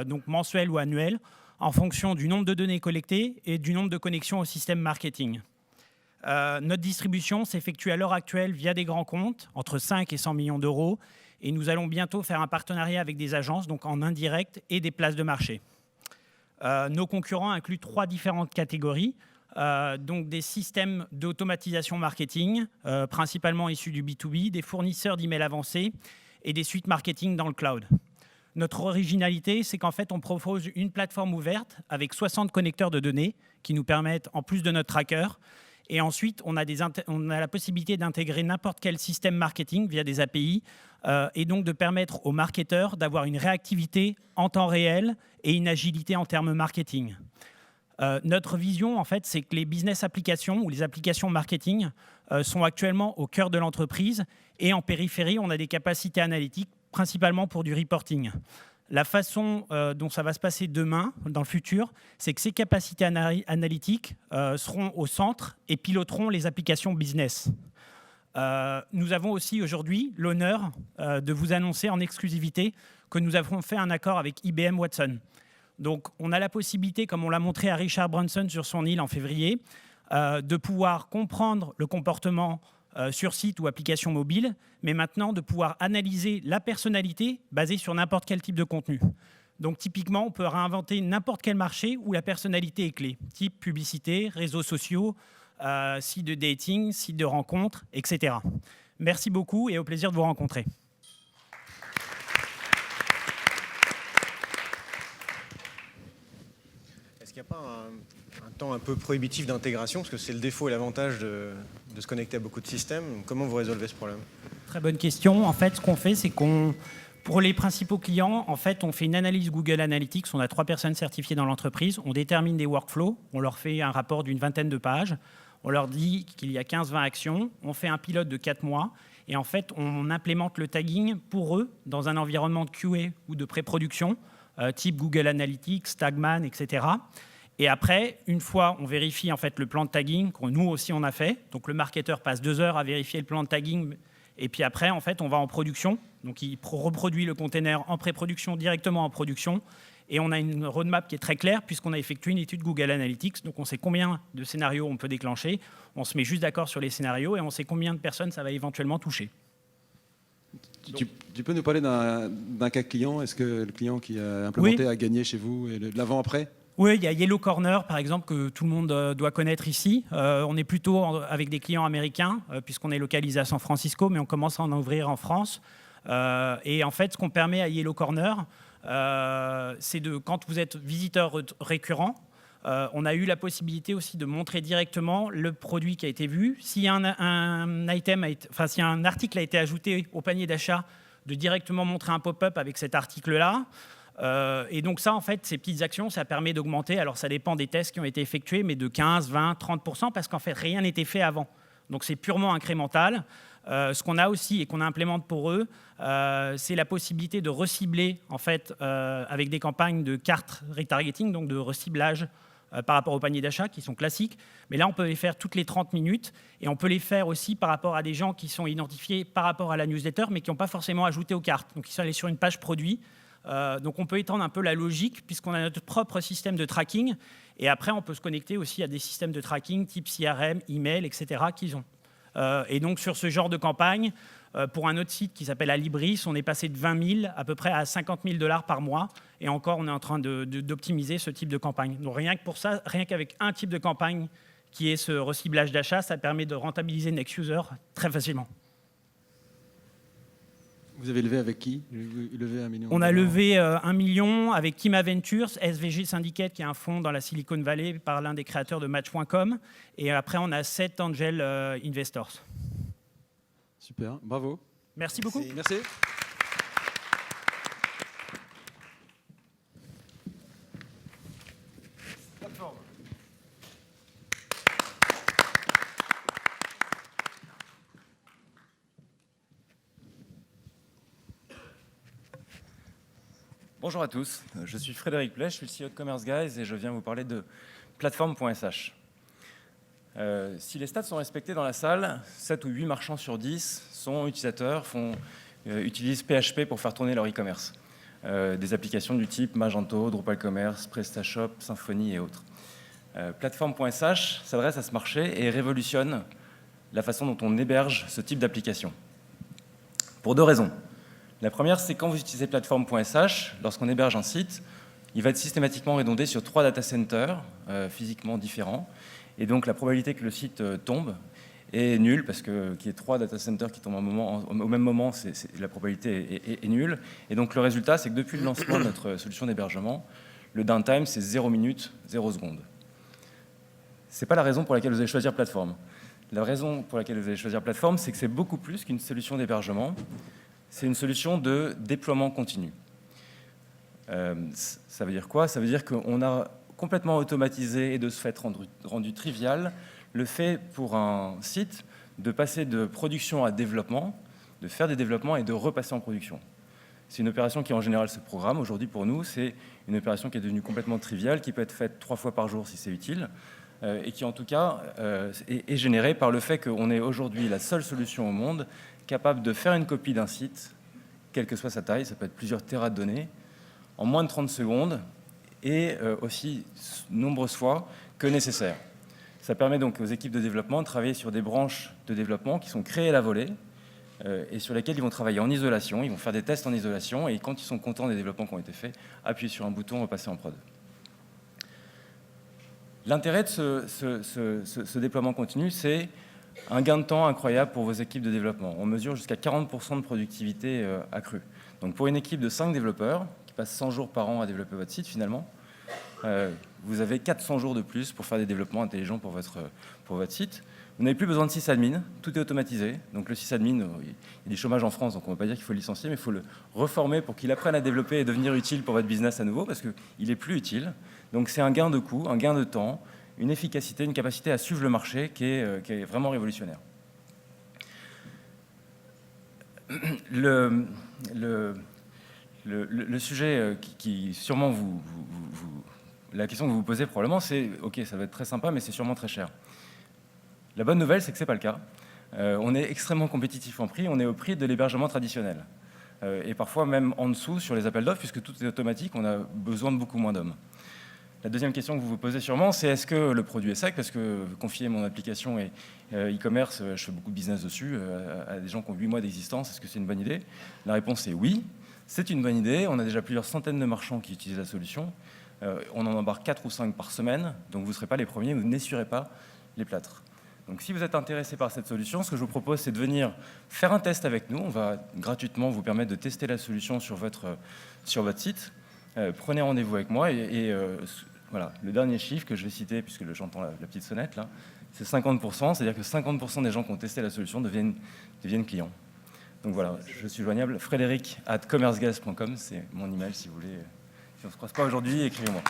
donc mensuel ou annuel, en fonction du nombre de données collectées et du nombre de connexions au système marketing. Notre distribution s'effectue à l'heure actuelle via des grands comptes, entre 5 et 100 millions d'euros, et nous allons bientôt faire un partenariat avec des agences, donc en indirect, et des places de marché. Nos concurrents incluent 3 différentes catégories, donc des systèmes d'automatisation marketing, principalement issus du B2B, des fournisseurs d'emails avancés et des suites marketing dans le cloud. Notre originalité, c'est qu'en fait, on propose une plateforme ouverte avec 60 connecteurs de données qui nous permettent, en plus de notre tracker, et ensuite, on a la possibilité d'intégrer n'importe quel système marketing via des API et donc de permettre aux marketeurs d'avoir une réactivité en temps réel et une agilité en termes marketing. Notre vision, en fait, c'est que les business applications ou les applications marketing sont actuellement au cœur de l'entreprise et en périphérie, on a des capacités analytiques, principalement pour du reporting. La façon dont ça va se passer demain, dans le futur, c'est que ces capacités analytiques seront au centre et piloteront les applications business. Nous avons aussi aujourd'hui l'honneur de vous annoncer en exclusivité que nous avons fait un accord avec IBM Watson. Donc, on a la possibilité, comme on l'a montré à Richard Branson sur son île en février, de pouvoir comprendre le comportement sur site ou application mobile, mais maintenant de pouvoir analyser la personnalité basée sur n'importe quel type de contenu. Donc typiquement, on peut réinventer n'importe quel marché où la personnalité est clé, type publicité, réseaux sociaux, sites de dating, sites de rencontres, etc. Merci beaucoup et au plaisir de vous rencontrer. Est-ce qu'il n'y a pas un temps un peu prohibitif d'intégration, parce que c'est le défaut et l'avantage de se connecter à beaucoup de systèmes. Comment vous résolvez ce problème? Très bonne question. En fait, ce qu'on fait, c'est pour les principaux clients, en fait, on fait une analyse Google Analytics. On a 3 personnes certifiées dans l'entreprise. On détermine des workflows. On leur fait un rapport d'une vingtaine de pages. On leur dit qu'il y a 15-20 actions. On fait un pilote de 4 mois. Et en fait, on implémente le tagging pour eux dans un environnement de QA ou de pré-production, type Google Analytics, Tagman, etc. Et après, une fois, on vérifie en fait le plan de tagging que nous aussi on a fait. Donc le marketeur passe 2 heures à vérifier le plan de tagging. Et puis après, en fait, on va en production. Donc il reproduit le container en pré-production directement en production. Et on a une roadmap qui est très claire puisqu'on a effectué une étude Google Analytics. Donc on sait combien de scénarios on peut déclencher. On se met juste d'accord sur les scénarios et on sait combien de personnes ça va éventuellement toucher. Tu peux nous parler d'un cas client? Est-ce que le client qui a implémenté a gagné chez vous et de l'avant-après? Oui, il y a Yellow Corner, par exemple, que tout le monde doit connaître ici. On est plutôt avec des clients américains, puisqu'on est localisé à San Francisco, mais on commence à en ouvrir en France. Et en fait, ce qu'on permet à Yellow Corner, c'est quand vous êtes visiteur récurrent, on a eu la possibilité aussi de montrer directement le produit qui a été vu. S'il y a si un article a été ajouté au panier d'achat, de directement montrer un pop-up avec cet article-là. Et donc ça, en fait, ces petites actions, ça permet d'augmenter, alors ça dépend des tests qui ont été effectués, mais de 15, 20, 30%, parce qu'en fait, rien n'était fait avant. Donc c'est purement incrémental. Ce qu'on a aussi et qu'on implémente pour eux, c'est la possibilité de recibler, en fait, avec des campagnes de cartes retargeting, donc de reciblage par rapport au panier d'achat, qui sont classiques. Mais là, on peut les faire toutes les 30 minutes, et on peut les faire aussi par rapport à des gens qui sont identifiés par rapport à la newsletter, mais qui n'ont pas forcément ajouté aux cartes. Donc ils sont allés sur une page produit. Donc on peut étendre un peu la logique puisqu'on a notre propre système de tracking et après on peut se connecter aussi à des systèmes de tracking type CRM, email, etc. qu'ils ont. Et donc sur ce genre de campagne, pour un autre site qui s'appelle Alibris, on est passé de 20 000 à peu près à 50 000 $ par mois et encore on est en train d'optimiser ce type de campagne. Donc rien que pour ça, rien qu'avec un type de campagne qui est ce reciblage d'achat, ça permet de rentabiliser NextUser très facilement. Vous avez levé avec qui? Levé 1 million. On a levé 1 million avec Kima Ventures, SVG Syndicate, qui est un fonds dans la Silicon Valley par l'un des créateurs de Match.com. Et après, on a 7 Angel Investors. Super, bravo. Merci beaucoup. Merci. plateforme. Bonjour à tous, je suis Frédéric Play, je suis le CEO de Commerce Guys et je viens vous parler de plateforme.sh. Si les stats sont respectés dans la salle, 7 ou 8 marchands sur 10 sont utilisateurs, utilisent PHP pour faire tourner leur e-commerce. Des applications du type Magento, Drupal Commerce, PrestaShop, Symfony et autres. Plateforme.sh s'adresse à ce marché et révolutionne la façon dont on héberge ce type d'application. Pour 2 raisons. La première, c'est quand vous utilisez plateforme.sh, lorsqu'on héberge un site, il va être systématiquement redondé sur 3 data centers physiquement différents. Et donc la probabilité que le site tombe est nulle, parce qu'il y ait 3 data centers qui tombent au même moment, la probabilité est nulle. Et donc le résultat, c'est que depuis le lancement de notre solution d'hébergement, le downtime, c'est 0 minute, 0 seconde. Ce n'est pas la raison pour laquelle vous allez choisir plateforme. La raison pour laquelle vous allez choisir plateforme, c'est que c'est beaucoup plus qu'une solution d'hébergement. C'est une solution de déploiement continu. Ça veut dire quoi? Ça veut dire qu'on a complètement automatisé et de ce fait rendu trivial le fait pour un site de passer de production à développement, de faire des développements et de repasser en production. C'est une opération qui en général se programme. Aujourd'hui pour nous, c'est une opération qui est devenue complètement triviale, qui peut être faite 3 fois par jour si c'est utile, et qui en tout cas est générée par le fait qu'on est aujourd'hui la seule solution au monde capable de faire une copie d'un site, quelle que soit sa taille, ça peut être plusieurs téras de données, en moins de 30 secondes et aussi nombreuses fois que nécessaire. Ça permet donc aux équipes de développement de travailler sur des branches de développement qui sont créées à la volée et sur lesquelles ils vont travailler en isolation, ils vont faire des tests en isolation et quand ils sont contents des développements qui ont été faits, appuyer sur un bouton, repasser en prod. L'intérêt de ce déploiement continu, c'est un gain de temps incroyable pour vos équipes de développement. On mesure jusqu'à 40% de productivité accrue. Donc pour une équipe de 5 développeurs, qui passe 100 jours par an à développer votre site finalement, vous avez 400 jours de plus pour faire des développements intelligents pour votre site. Vous n'avez plus besoin de sysadmin, tout est automatisé. Donc le sysadmin, il y a des chômages en France, donc on ne va pas dire qu'il faut le licencier, mais il faut le reformer pour qu'il apprenne à développer et devenir utile pour votre business à nouveau, parce qu'il n'est plus utile. Donc c'est un gain de coût, un gain de temps, une efficacité, une capacité à suivre le marché qui est vraiment révolutionnaire. Le sujet qui sûrement la question que vous vous posez probablement, c'est « Ok, ça va être très sympa, mais c'est sûrement très cher ». La bonne nouvelle, c'est que ce n'est pas le cas. On est extrêmement compétitif en prix, on est au prix de l'hébergement traditionnel. Et parfois même en dessous sur les appels d'offres, puisque tout est automatique, on a besoin de beaucoup moins d'hommes. La deuxième question que vous vous posez sûrement, c'est est-ce que le produit est sec? Parce que confier mon application et e-commerce, je fais beaucoup de business dessus, à des gens qui ont 8 mois d'existence, est-ce que c'est une bonne idée? La réponse est oui, c'est une bonne idée. On a déjà plusieurs centaines de marchands qui utilisent la solution. On en embarque 4 ou 5 par semaine, donc vous ne serez pas les premiers, vous n'essurez pas les plâtres. Donc si vous êtes intéressé par cette solution, ce que je vous propose, c'est de venir faire un test avec nous. On va gratuitement vous permettre de tester la solution sur votre site. Prenez rendez-vous avec moi et voilà, le dernier chiffre que je vais citer, puisque j'entends la petite sonnette là, c'est 50%, c'est-à-dire que 50% des gens qui ont testé la solution deviennent clients. Donc voilà, je suis joignable, frédéric@commerceguys.com, c'est mon email si vous voulez. Si on ne se croise pas aujourd'hui, écrivez-moi.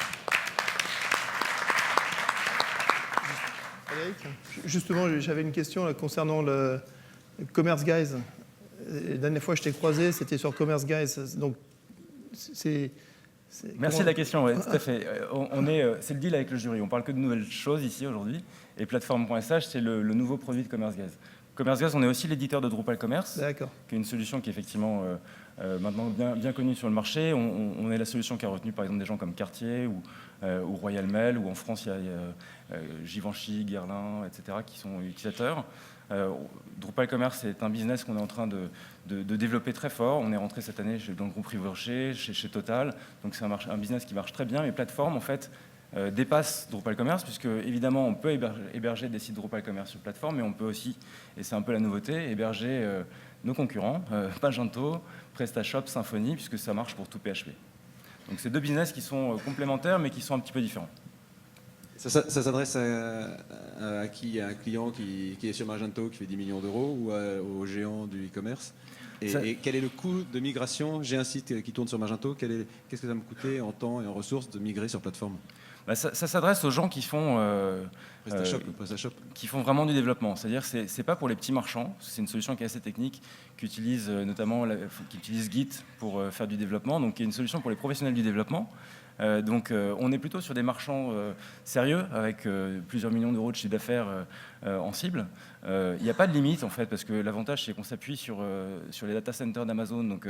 Frédéric, justement, j'avais une question là, concernant le Commerce Guys. La dernière fois que je t'ai croisé, c'était sur Commerce Guys. Donc, Merci de la question, ouais, tout à fait. C'est le deal avec le jury. On parle que de nouvelles choses ici aujourd'hui. Et plateforme.sh, c'est le nouveau produit de Commerce Guys. Commerce Guys, on est aussi l'éditeur de Drupal Commerce, qui est une solution qui est effectivement maintenant bien connue sur le marché. On est la solution qui a retenu par exemple des gens comme Cartier ou Royal Mail, ou en France il y a Givenchy, Guerlain, etc. qui sont utilisateurs. Drupal Commerce est un business qu'on est en train de développer très fort. On est rentré cette année dans le groupe Rivercher, chez Total. Donc c'est un business qui marche très bien. Mais plateforme, en fait, dépasse Drupal Commerce, puisque évidemment, on peut héberger des sites Drupal Commerce sur plateforme, mais on peut aussi, et c'est un peu la nouveauté, héberger nos concurrents, Magento, PrestaShop, Symfony, puisque ça marche pour tout PHP. Donc c'est 2 business qui sont complémentaires, mais qui sont un petit peu différents. Ça s'adresse à qui? À un client qui est sur Magento, qui fait 10 millions d'euros, ou aux géants du e-commerce? Et quel est le coût de migration? J'ai un site qui tourne sur Magento. Qu'est-ce que ça me coûtait en temps et en ressources de migrer sur plateforme? Ça s'adresse aux gens qui font PrestaShop. qui font vraiment du développement. C'est-à-dire c'est pas pour les petits marchands. C'est une solution qui est assez technique, qui utilise notamment qui utilise Git pour faire du développement. Donc qui est une solution pour les professionnels du développement. On est plutôt sur des marchands sérieux avec plusieurs millions d'euros de chiffre d'affaires en cible. Il n'y a pas de limite en fait, parce que l'avantage c'est qu'on s'appuie sur les data centers d'Amazon. Donc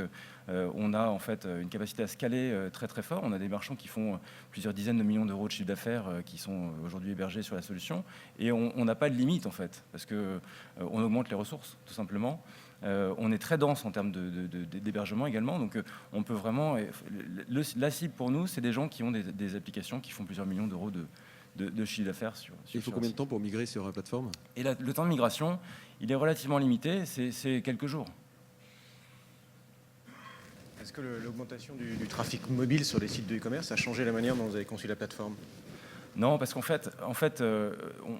on a en fait une capacité à scaler très très fort. On a des marchands qui font plusieurs dizaines de millions d'euros de chiffre d'affaires qui sont aujourd'hui hébergés sur la solution. Et on n'a pas de limite en fait, parce que on augmente les ressources tout simplement. On est très dense en termes d'hébergement également, donc on peut vraiment... La cible pour nous, c'est des gens qui ont des applications qui font plusieurs millions d'euros de chiffre d'affaires. Il faut combien de temps pour migrer sur la plateforme? Et le temps de migration, il est relativement limité, c'est quelques jours. Est-ce que l'augmentation du trafic mobile sur les sites de e-commerce a changé la manière dont vous avez conçu la plateforme? Non, parce qu'en fait,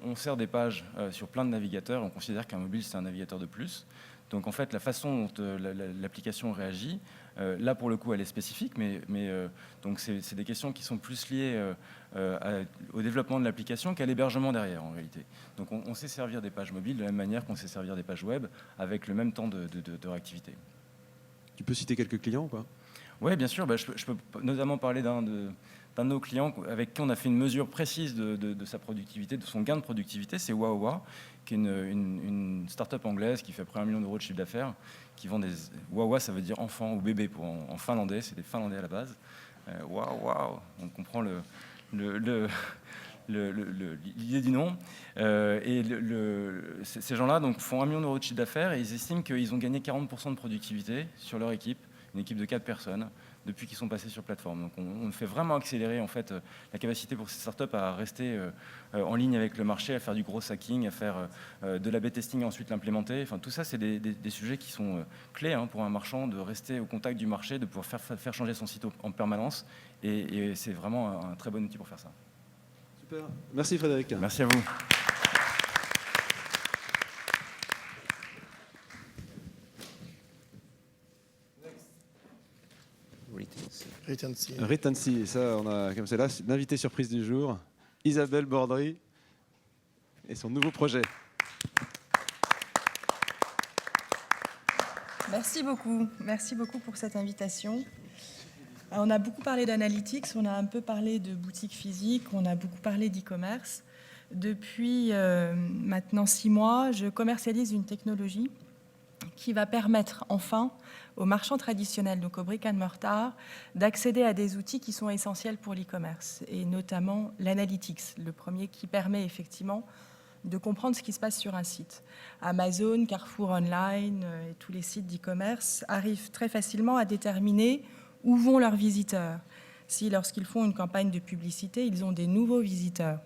on sert des pages sur plein de navigateurs. On considère qu'un mobile, c'est un navigateur de plus. Donc en fait, la façon dont l'application réagit, là pour le coup, elle est spécifique, donc c'est des questions qui sont plus liées au développement de l'application qu'à l'hébergement derrière en réalité. Donc on sait servir des pages mobiles de la même manière qu'on sait servir des pages web avec le même temps de réactivité. Tu peux citer quelques clients ou pas? Oui, bien sûr. Je peux notamment parler d'un de nos clients avec qui on a fait une mesure précise de sa productivité, de son gain de productivité, c'est Wawa, qui est une start-up anglaise qui fait près d'1 million d'euros de chiffre d'affaires, qui vend des... Wawa, ça veut dire enfant ou bébé en finlandais, c'est des Finlandais à la base. Wow, on comprend l'idée du nom. Ces gens-là donc, font 1 million d'euros de chiffre d'affaires et ils estiment qu'ils ont gagné 40% de productivité sur leur équipe, une équipe de 4 personnes, depuis qu'ils sont passés sur plateforme. Donc on fait vraiment accélérer en fait, la capacité pour ces startups à rester en ligne avec le marché, à faire du gros hacking, à faire de l'A/B testing et ensuite l'implémenter. Enfin, tout ça, c'est des sujets qui sont clés pour un marchand, de rester au contact du marché, de pouvoir faire changer son site en permanence. Et c'est vraiment un très bon outil pour faire ça. Super. Merci Frédéric. Merci à vous. Retency, et ça, on a comme c'est là, l'invité surprise du jour, Isabelle Bordry et son nouveau projet. Merci beaucoup pour cette invitation. Alors, on a beaucoup parlé d'analytics, on a un peu parlé de boutique physique, on a beaucoup parlé d'e-commerce. Depuis maintenant 6 mois, je commercialise une technologie qui va permettre enfin aux marchands traditionnels, donc aux brick and mortar, d'accéder à des outils qui sont essentiels pour l'e-commerce, et notamment l'analytics, le premier qui permet effectivement de comprendre ce qui se passe sur un site. Amazon, Carrefour Online et tous les sites d'e-commerce arrivent très facilement à déterminer où vont leurs visiteurs. Si lorsqu'ils font une campagne de publicité, ils ont des nouveaux visiteurs,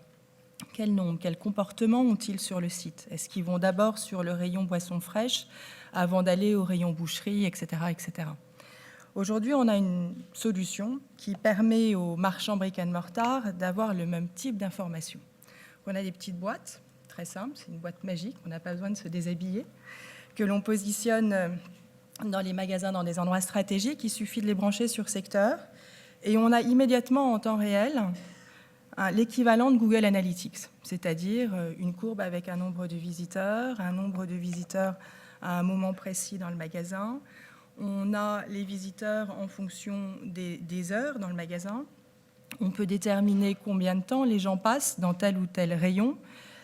quel nombre, quel comportement ont-ils sur le site? Est-ce qu'ils vont d'abord sur le rayon boissons fraîches avant d'aller au rayon boucherie, etc., etc. Aujourd'hui, on a une solution qui permet aux marchands brick and mortar d'avoir le même type d'informations. On a des petites boîtes, très simples, c'est une boîte magique, on n'a pas besoin de se déshabiller, que l'on positionne dans les magasins, dans des endroits stratégiques, il suffit de les brancher sur secteur, et on a immédiatement en temps réel l'équivalent de Google Analytics, c'est-à-dire une courbe avec un nombre de visiteurs à un moment précis dans le magasin. On a les visiteurs en fonction des heures dans le magasin. On peut déterminer combien de temps les gens passent dans tel ou tel rayon.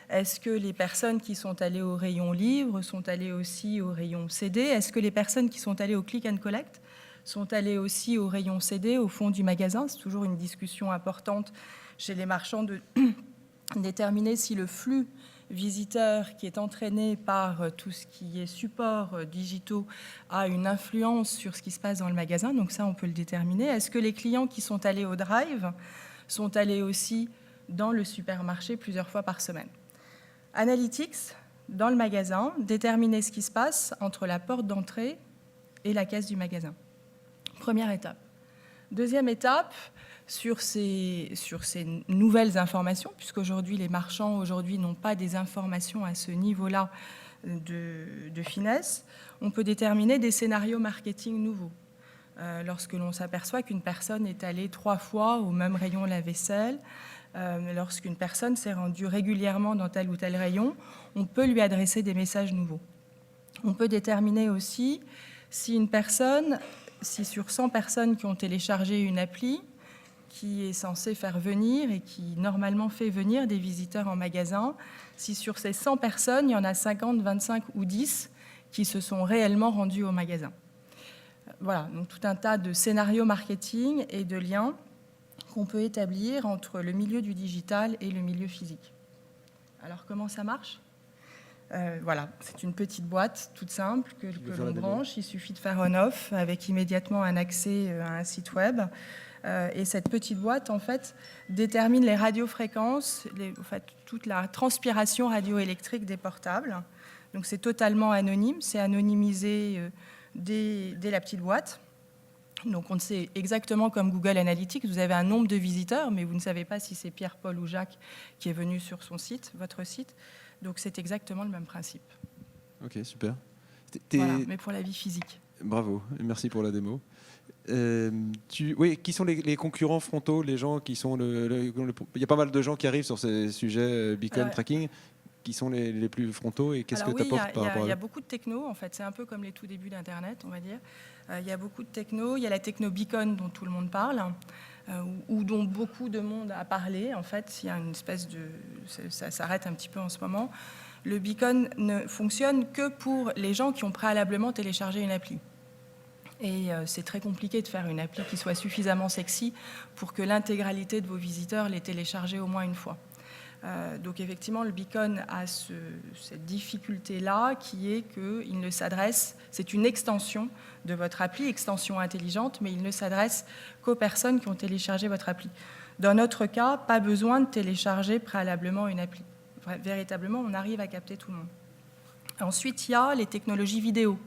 Est-ce que les personnes qui sont allées au rayon livre sont allées aussi au rayon CD? Est-ce que les personnes qui sont allées au click and collect sont allées aussi au rayon CD, au fond du magasin? C'est toujours une discussion importante chez les marchands de déterminer si le flux visiteur qui est entraîné par tout ce qui est support digitaux a une influence sur ce qui se passe dans le magasin. Donc ça, on peut le déterminer. Est-ce que les clients qui sont allés au drive sont allés aussi dans le supermarché plusieurs fois par semaine? Analytics, dans le magasin, déterminer ce qui se passe entre la porte d'entrée et la caisse du magasin. Première étape. Deuxième étape, sur ces nouvelles informations, puisqu'aujourd'hui, les marchands n'ont pas des informations à ce niveau-là de finesse, on peut déterminer des scénarios marketing nouveaux. Lorsque l'on s'aperçoit qu'une personne est allée 3 fois au même rayon lave-vaisselle, lorsqu'une personne s'est rendue régulièrement dans tel ou tel rayon, on peut lui adresser des messages nouveaux. On peut déterminer aussi si sur 100 personnes qui ont téléchargé une appli qui est censée faire venir et qui normalement fait venir des visiteurs en magasin, si sur ces 100 personnes, il y en a 50, 25 ou 10 qui se sont réellement rendus au magasin. Voilà, donc tout un tas de scénarios marketing et de liens qu'on peut établir entre le milieu du digital et le milieu physique. Alors, comment ça marche ? Voilà, c'est une petite boîte toute simple que l'on branche. Il suffit de faire on-off avec immédiatement un accès à un site web. Et cette petite boîte, en fait, détermine les radiofréquences, toute la transpiration radioélectrique des portables. Donc, c'est totalement anonyme, c'est anonymisé dès la petite boîte. Donc, on sait exactement comme Google Analytics, vous avez un nombre de visiteurs, mais vous ne savez pas si c'est Pierre, Paul ou Jacques qui est venu sur son site, votre site. Donc, c'est exactement le même principe. Ok, super. Voilà, mais pour la vie physique. Bravo, merci pour la démo. Qui sont les concurrents frontaux, les gens qui sont il y a pas mal de gens qui arrivent sur ces sujets beacon tracking. Qui sont les plus frontaux et qu'est-ce que tu apportes par rapport à eux ? Il y a beaucoup de techno, en fait. C'est un peu comme les tout débuts d'Internet, on va dire. Il y a beaucoup de techno. Il y a la techno beacon dont tout le monde parle, ou dont beaucoup de monde a parlé. En fait, il y a une espèce de... Ça s'arrête un petit peu en ce moment. Le beacon ne fonctionne que pour les gens qui ont préalablement téléchargé une appli. Et c'est très compliqué de faire une appli qui soit suffisamment sexy pour que l'intégralité de vos visiteurs l'ait téléchargée au moins une fois. Donc effectivement, le beacon a cette difficulté-là qui est qu'il ne s'adresse, c'est une extension de votre appli, extension intelligente, mais il ne s'adresse qu'aux personnes qui ont téléchargé votre appli. Dans notre cas, pas besoin de télécharger préalablement une appli. Véritablement, on arrive à capter tout le monde. Ensuite, il y a les technologies vidéo,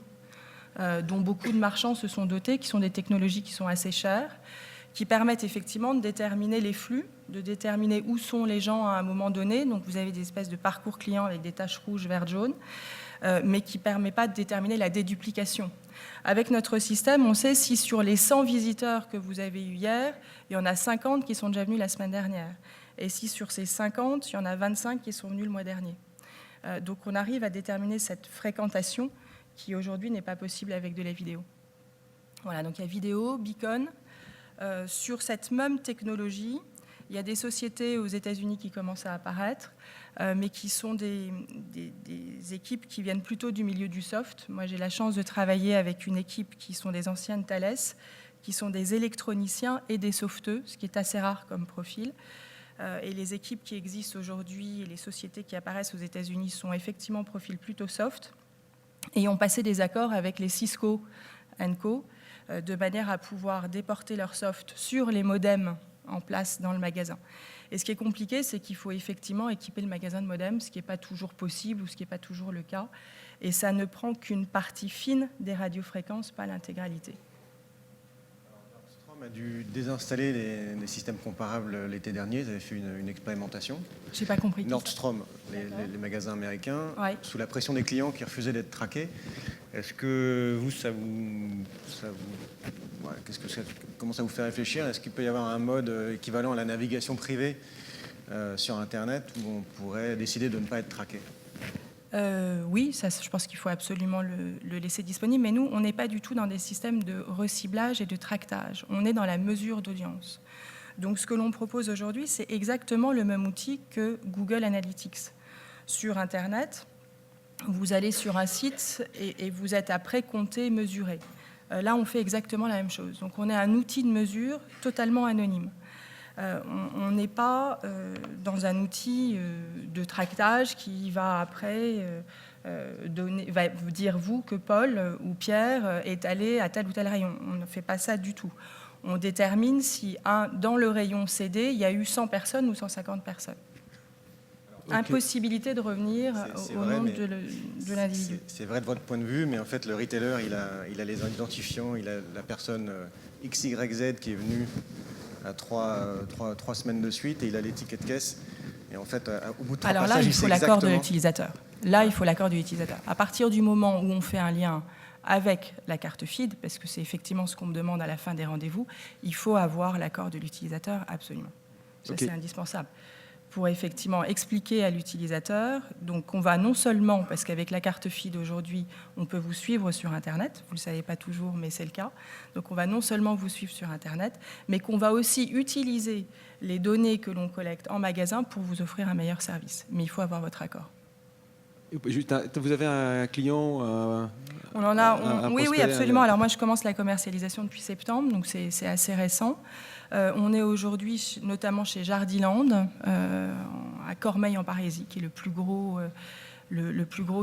dont beaucoup de marchands se sont dotés, qui sont des technologies qui sont assez chères, qui permettent effectivement de déterminer les flux, de déterminer où sont les gens à un moment donné. Donc vous avez des espèces de parcours clients avec des taches rouges, vertes, jaunes, mais qui ne permet pas de déterminer la déduplication. Avec notre système, on sait si sur les 100 visiteurs que vous avez eus hier, il y en a 50 qui sont déjà venus la semaine dernière. Et si sur ces 50, il y en a 25 qui sont venus le mois dernier. Donc on arrive à déterminer cette fréquentation qui aujourd'hui n'est pas possible avec de la vidéo. Voilà, donc il y a vidéo, beacon. Sur cette même technologie, il y a des sociétés aux États-Unis qui commencent à apparaître, mais qui sont des équipes qui viennent plutôt du milieu du soft. Moi, j'ai la chance de travailler avec une équipe qui sont des anciens de Thales, qui sont des électroniciens et des sauveteux, ce qui est assez rare comme profil. Et les équipes qui existent aujourd'hui et les sociétés qui apparaissent aux États-Unis sont effectivement profils plutôt soft et ont passé des accords avec les Cisco & Co., de manière à pouvoir déporter leur soft sur les modems en place dans le magasin. Et ce qui est compliqué, c'est qu'il faut effectivement équiper le magasin de modems, ce qui n'est pas toujours possible ou ce qui n'est pas toujours le cas. Et ça ne prend qu'une partie fine des radiofréquences, pas l'intégralité. Nordstrom a dû désinstaller des systèmes comparables l'été dernier. Vous avez fait une expérimentation. Je n'ai pas compris. Nordstrom, les magasins américains, ouais. Sous la pression des clients qui refusaient d'être traqués. Est-ce que comment ça vous fait réfléchir ? Est-ce qu'il peut y avoir un mode équivalent à la navigation privée sur Internet où on pourrait décider de ne pas être traqué ? Oui, ça, je pense qu'il faut absolument le laisser disponible. Mais nous, on n'est pas du tout dans des systèmes de reciblage et de tractage. On est dans la mesure d'audience. Donc, ce que l'on propose aujourd'hui, c'est exactement le même outil que Google Analytics. Sur Internet, vous allez sur un site et vous êtes à précompter, mesurer. Là, on fait exactement la même chose. Donc, on est un outil de mesure totalement anonyme. On n'est pas dans un outil de tractage qui va après va vous dire, vous, que Paul ou Pierre est allé à tel ou tel rayon. On ne fait pas ça du tout. On détermine si, dans le rayon CD, il y a eu 100 personnes ou 150 personnes. Okay. Impossibilité de revenir au nom de l'individu. C'est vrai de votre point de vue, mais en fait, le retailer, il a les identifiants, il a la personne XYZ qui est venue à 3 semaines de suite et il a l'étiquette caisse. Et en fait, au bout de 3 Alors passages, là, il faut l'accord de l'utilisateur. Là, il faut l'accord de l'utilisateur. À partir du moment où on fait un lien avec la carte feed, parce que c'est effectivement ce qu'on me demande à la fin des rendez-vous, il faut avoir l'accord de l'utilisateur absolument. Ça, c'est indispensable. Pour effectivement expliquer à l'utilisateur, donc on va non seulement, parce qu'avec la carte feed aujourd'hui, on peut vous suivre sur Internet, vous ne le savez pas toujours, mais c'est le cas, donc on va non seulement vous suivre sur Internet, mais qu'on va aussi utiliser les données que l'on collecte en magasin pour vous offrir un meilleur service. Mais il faut avoir votre accord. Juste vous avez un client On en a, oui, prospect, absolument. Alors moi, je commence la commercialisation depuis septembre, donc c'est assez récent. On est aujourd'hui notamment chez Jardiland, à Cormeilles en Parisie, qui est le plus gros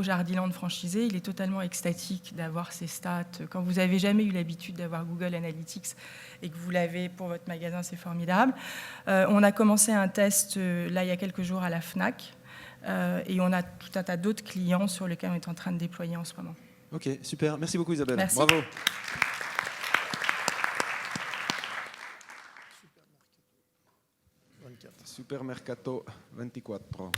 Jardiland franchisé. Il est totalement extatique d'avoir ces stats. Quand vous n'avez jamais eu l'habitude d'avoir Google Analytics et que vous l'avez pour votre magasin, c'est formidable. On a commencé un test là il y a quelques jours à la Fnac. Et on a tout un tas d'autres clients sur lesquels on est en train de déployer en ce moment. Ok, super. Merci beaucoup Isabelle. Merci. Bravo. Supermercato 24.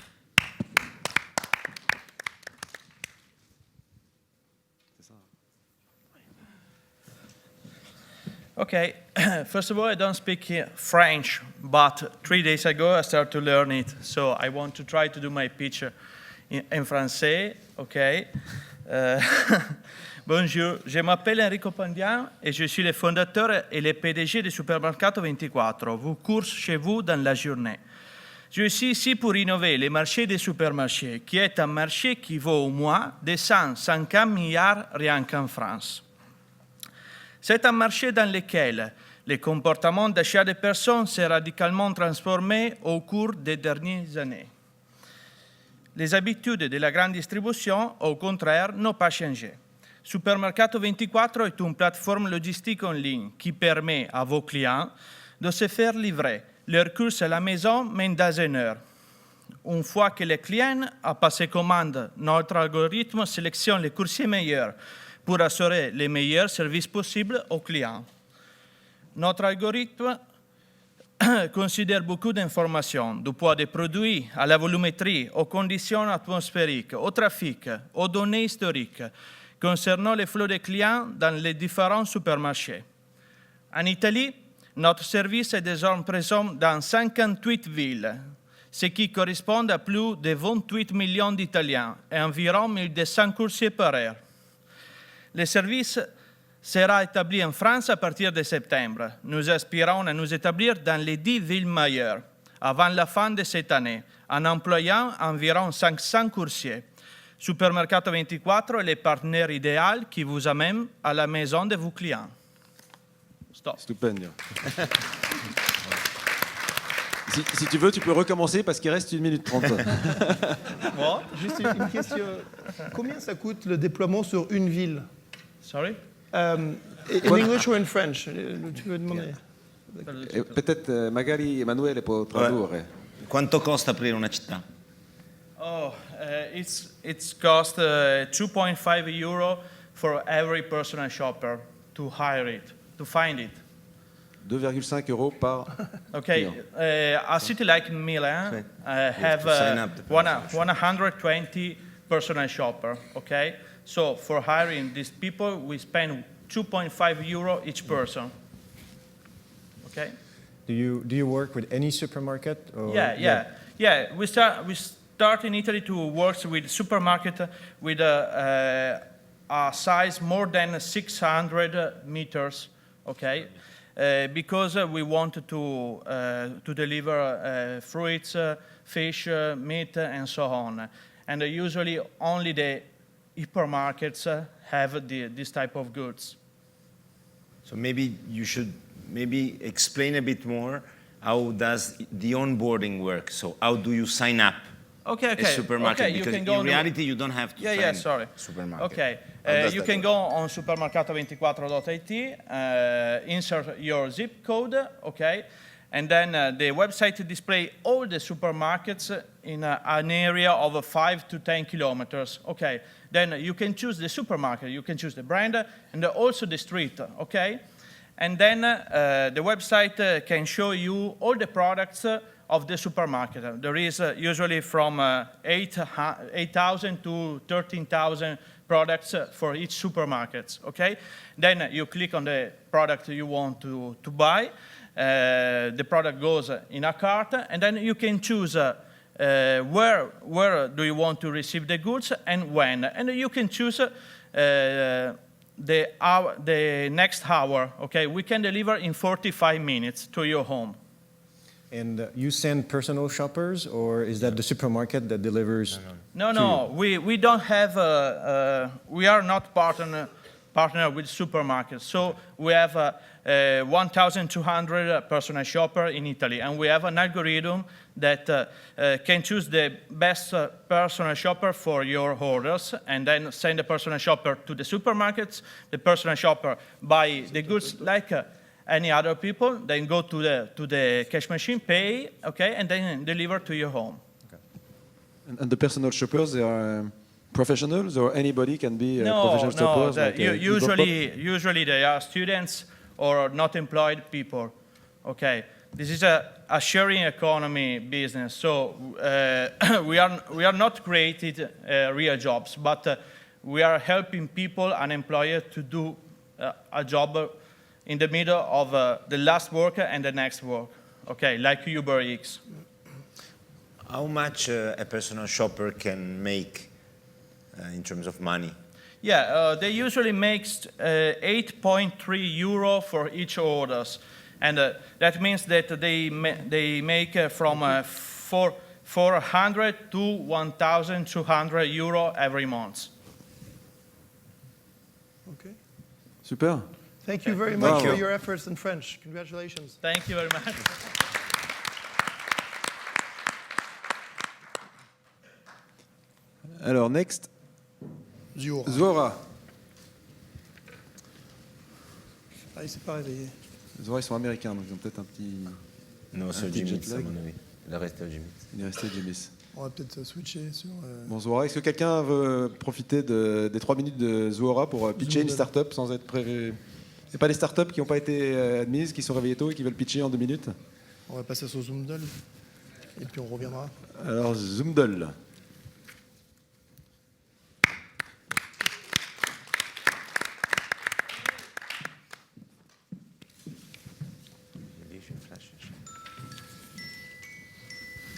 Okay, first of all, I don't speak French, but 3 days ago I started to learn it. So I want to try to do my pitch in français, okay? Bonjour, je m'appelle Enrico Pandian et je suis le fondateur et le PDG de Supermercato 24. Vous courses chez vous dans la journée. Je suis ici pour innover le marché des supermarchés, qui est un marché qui vaut au moins 250 milliards rien qu'en France. C'est un marché dans lequel le comportement d'achat des personnes s'est radicalement transformé au cours des dernières années. Les habitudes de la grande distribution, au contraire, n'ont pas changé. Supermercato 24 est une plateforme logistique en ligne qui permet à vos clients de se faire livrer leurs courses à la maison, mais dans 1 heure. Une fois que le client a passé commande, notre algorithme sélectionne les coursiers meilleurs pour assurer les meilleurs services possibles aux clients. Notre algorithme considère beaucoup d'informations, du poids des produits à la volumétrie, aux conditions atmosphériques, au trafic, aux données historiques, concernant les flux de clients dans les différents supermarchés. En Italie, notre service est désormais présent dans 58 villes, ce qui correspond à plus de 28 millions d'Italiens et environ 1200 coursiers par heure. Le service sera établi en France à partir de septembre. Nous aspirons à nous établir dans les 10 villes majeures avant la fin de cette année, en employant environ 500 coursiers. Supermercato 24 est le partenaire idéal qui vous amène à la maison de vos clients. Stop. Stupendo. Si tu veux, tu peux recommencer parce qu'il reste 1 minute 30. Juste une question. Combien ça coûte le déploiement sur une ville? Sorry? In English or in French? Tu veux demander? Peut-être magari Emanuele può tradurre. Quanto costa aprire una città? It's cost 2.5 euro for every personal shopper to hire it, to find it. 2,5 € par Okay, a city like Milan have 120 personal shopper. Okay, so for hiring these people, we spend 2.5 euro each person. Okay. Do you work with any supermarket? Or Yeah. We start in Italy to work with supermarket with a size more than 600 meters. Okay. Because we want to deliver fruits, fish, meat, and so on. And usually only the hypermarkets have this type of goods. So maybe you should explain a bit more how does the onboarding work? So how do you sign up a supermarket? Okay, because in reality you don't have to sign sorry. supermarket. Okay, you can go on supermercato24.it, insert your zip code, okay, and then the website display all the supermarkets in an area of 5 to 10 kilometers, okay. Then you can choose the supermarket, you can choose the brand, and also the street, okay. And then the website can show you all the products of the supermarket. There is usually from 8,000 to 13,000 products for each supermarket, okay? Then you click on the product you want to buy. The product goes in a cart, and then you can choose where do you want to receive the goods and when. And you can choose the next hour, okay? We can deliver in 45 minutes to your home. And you send personal shoppers, or is that the supermarket that delivers? No. We don't have. We are not partner with supermarkets. So we have 1,200 personal shopper in Italy, and we have an algorithm that can choose the best personal shopper for your orders, and then send the personal shopper to the supermarkets. The personal shopper buy the goods like any other people, then go to the cash machine, pay, okay, and then deliver to your home. Okay. And the personal shoppers, they are professionals, or anybody can be professional shoppers? Like, usually they are students or not employed people. Okay, this is a sharing economy business, so we are not creating real jobs, but we are helping people, unemployed, to do a job in the middle of the last work and the next work, okay, like Uber Eats. How much a personal shopper can make in terms of money? Yeah, they usually make 8.3 euro for each orders, and that means that they make from 400 to 1,200 euro every month. Okay. Super. Thank you very much for your efforts in French. Congratulations. Thank you very much. Alors, next. Zuora. Zuora. Ah, il s'est pas réveillé. Zuora, ils sont américains, donc ils ont peut-être un petit. Non, c'est Jimmy, à mon avis. Il est resté à Jimmy. Il est resté à Jimmy. On va peut-être switcher sur. Bon, Zuora, est-ce que quelqu'un veut profiter des 3 minutes de Zuora pour pitcher une start-up sans être prévu? C'est pas les startups qui n'ont pas été admises, qui sont réveillées tôt et qui veulent pitcher en 2 minutes? On va passer sur Zoomdle et puis on reviendra. Alors, Zoomdle.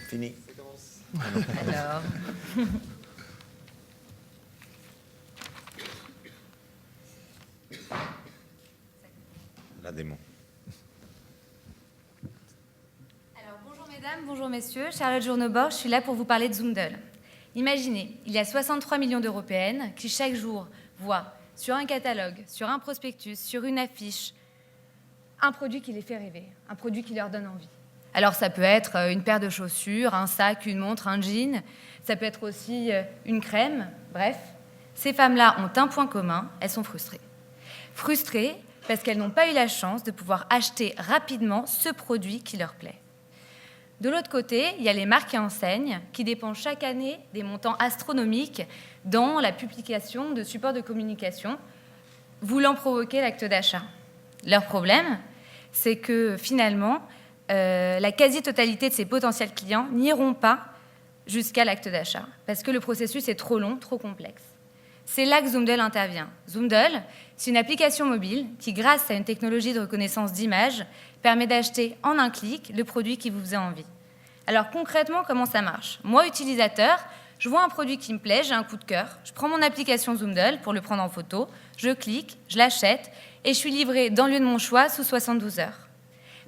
Fini. Alors. La démo. Alors, bonjour mesdames, bonjour messieurs, Charlotte Journebord, je suis là pour vous parler de Zoomdle. Imaginez, il y a 63 millions d'Européennes qui chaque jour voient sur un catalogue, sur un prospectus, sur une affiche, un produit qui les fait rêver, un produit qui leur donne envie. Alors ça peut être une paire de chaussures, un sac, une montre, un jean, ça peut être aussi une crème, bref. Ces femmes-là ont un point commun, elles sont frustrées. Frustrées parce qu'elles n'ont pas eu la chance de pouvoir acheter rapidement ce produit qui leur plaît. De l'autre côté, il y a les marques et enseignes qui dépensent chaque année des montants astronomiques dans la publication de supports de communication, voulant provoquer l'acte d'achat. Leur problème, c'est que finalement, la quasi-totalité de ces potentiels clients n'iront pas jusqu'à l'acte d'achat, parce que le processus est trop long, trop complexe. C'est là que Zoomdle intervient. Zoomdle, c'est une application mobile qui, grâce à une technologie de reconnaissance d'image, permet d'acheter en un clic le produit qui vous faisait envie. Alors concrètement, comment ça marche? Moi, utilisateur, je vois un produit qui me plaît, j'ai un coup de cœur, je prends mon application Zoomdle pour le prendre en photo, je clique, je l'achète et je suis livré dans le lieu de mon choix sous 72 heures.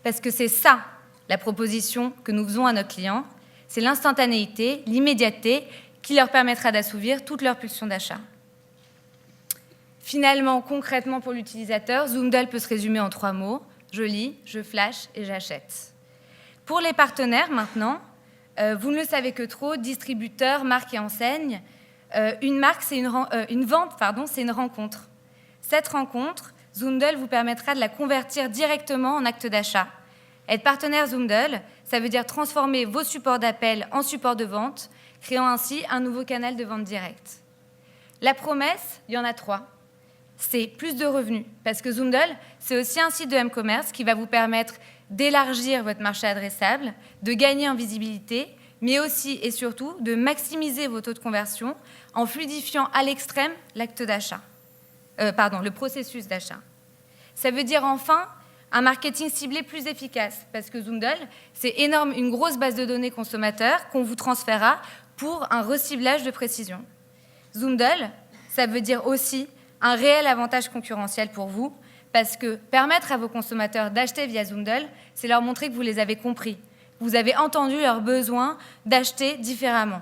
Parce que c'est ça, la proposition que nous faisons à nos clients, c'est l'instantanéité, l'immédiateté qui leur permettra d'assouvir toutes leurs pulsions d'achat. Finalement, concrètement pour l'utilisateur, Zoomdle peut se résumer en 3 mots. Je lis, je flash et j'achète. Pour les partenaires maintenant, vous ne le savez que trop, distributeurs, marques et enseignes, une vente, c'est une rencontre. Cette rencontre, Zoomdle vous permettra de la convertir directement en acte d'achat. Être partenaire Zoomdle, ça veut dire transformer vos supports d'appel en supports de vente, créant ainsi un nouveau canal de vente directe. La promesse, il y en a 3. C'est plus de revenus, parce que Zoomdle, c'est aussi un site de e-commerce qui va vous permettre d'élargir votre marché adressable, de gagner en visibilité, mais aussi et surtout de maximiser vos taux de conversion en fluidifiant à l'extrême l'acte d'achat. Le processus d'achat. Ça veut dire enfin un marketing ciblé plus efficace, parce que Zoomdle, c'est énorme, une grosse base de données consommateurs qu'on vous transférera pour un reciblage de précision. Zoomdle, ça veut dire aussi un réel avantage concurrentiel pour vous, parce que permettre à vos consommateurs d'acheter via Zoomdle, c'est leur montrer que vous les avez compris, que vous avez entendu leurs besoins d'acheter différemment.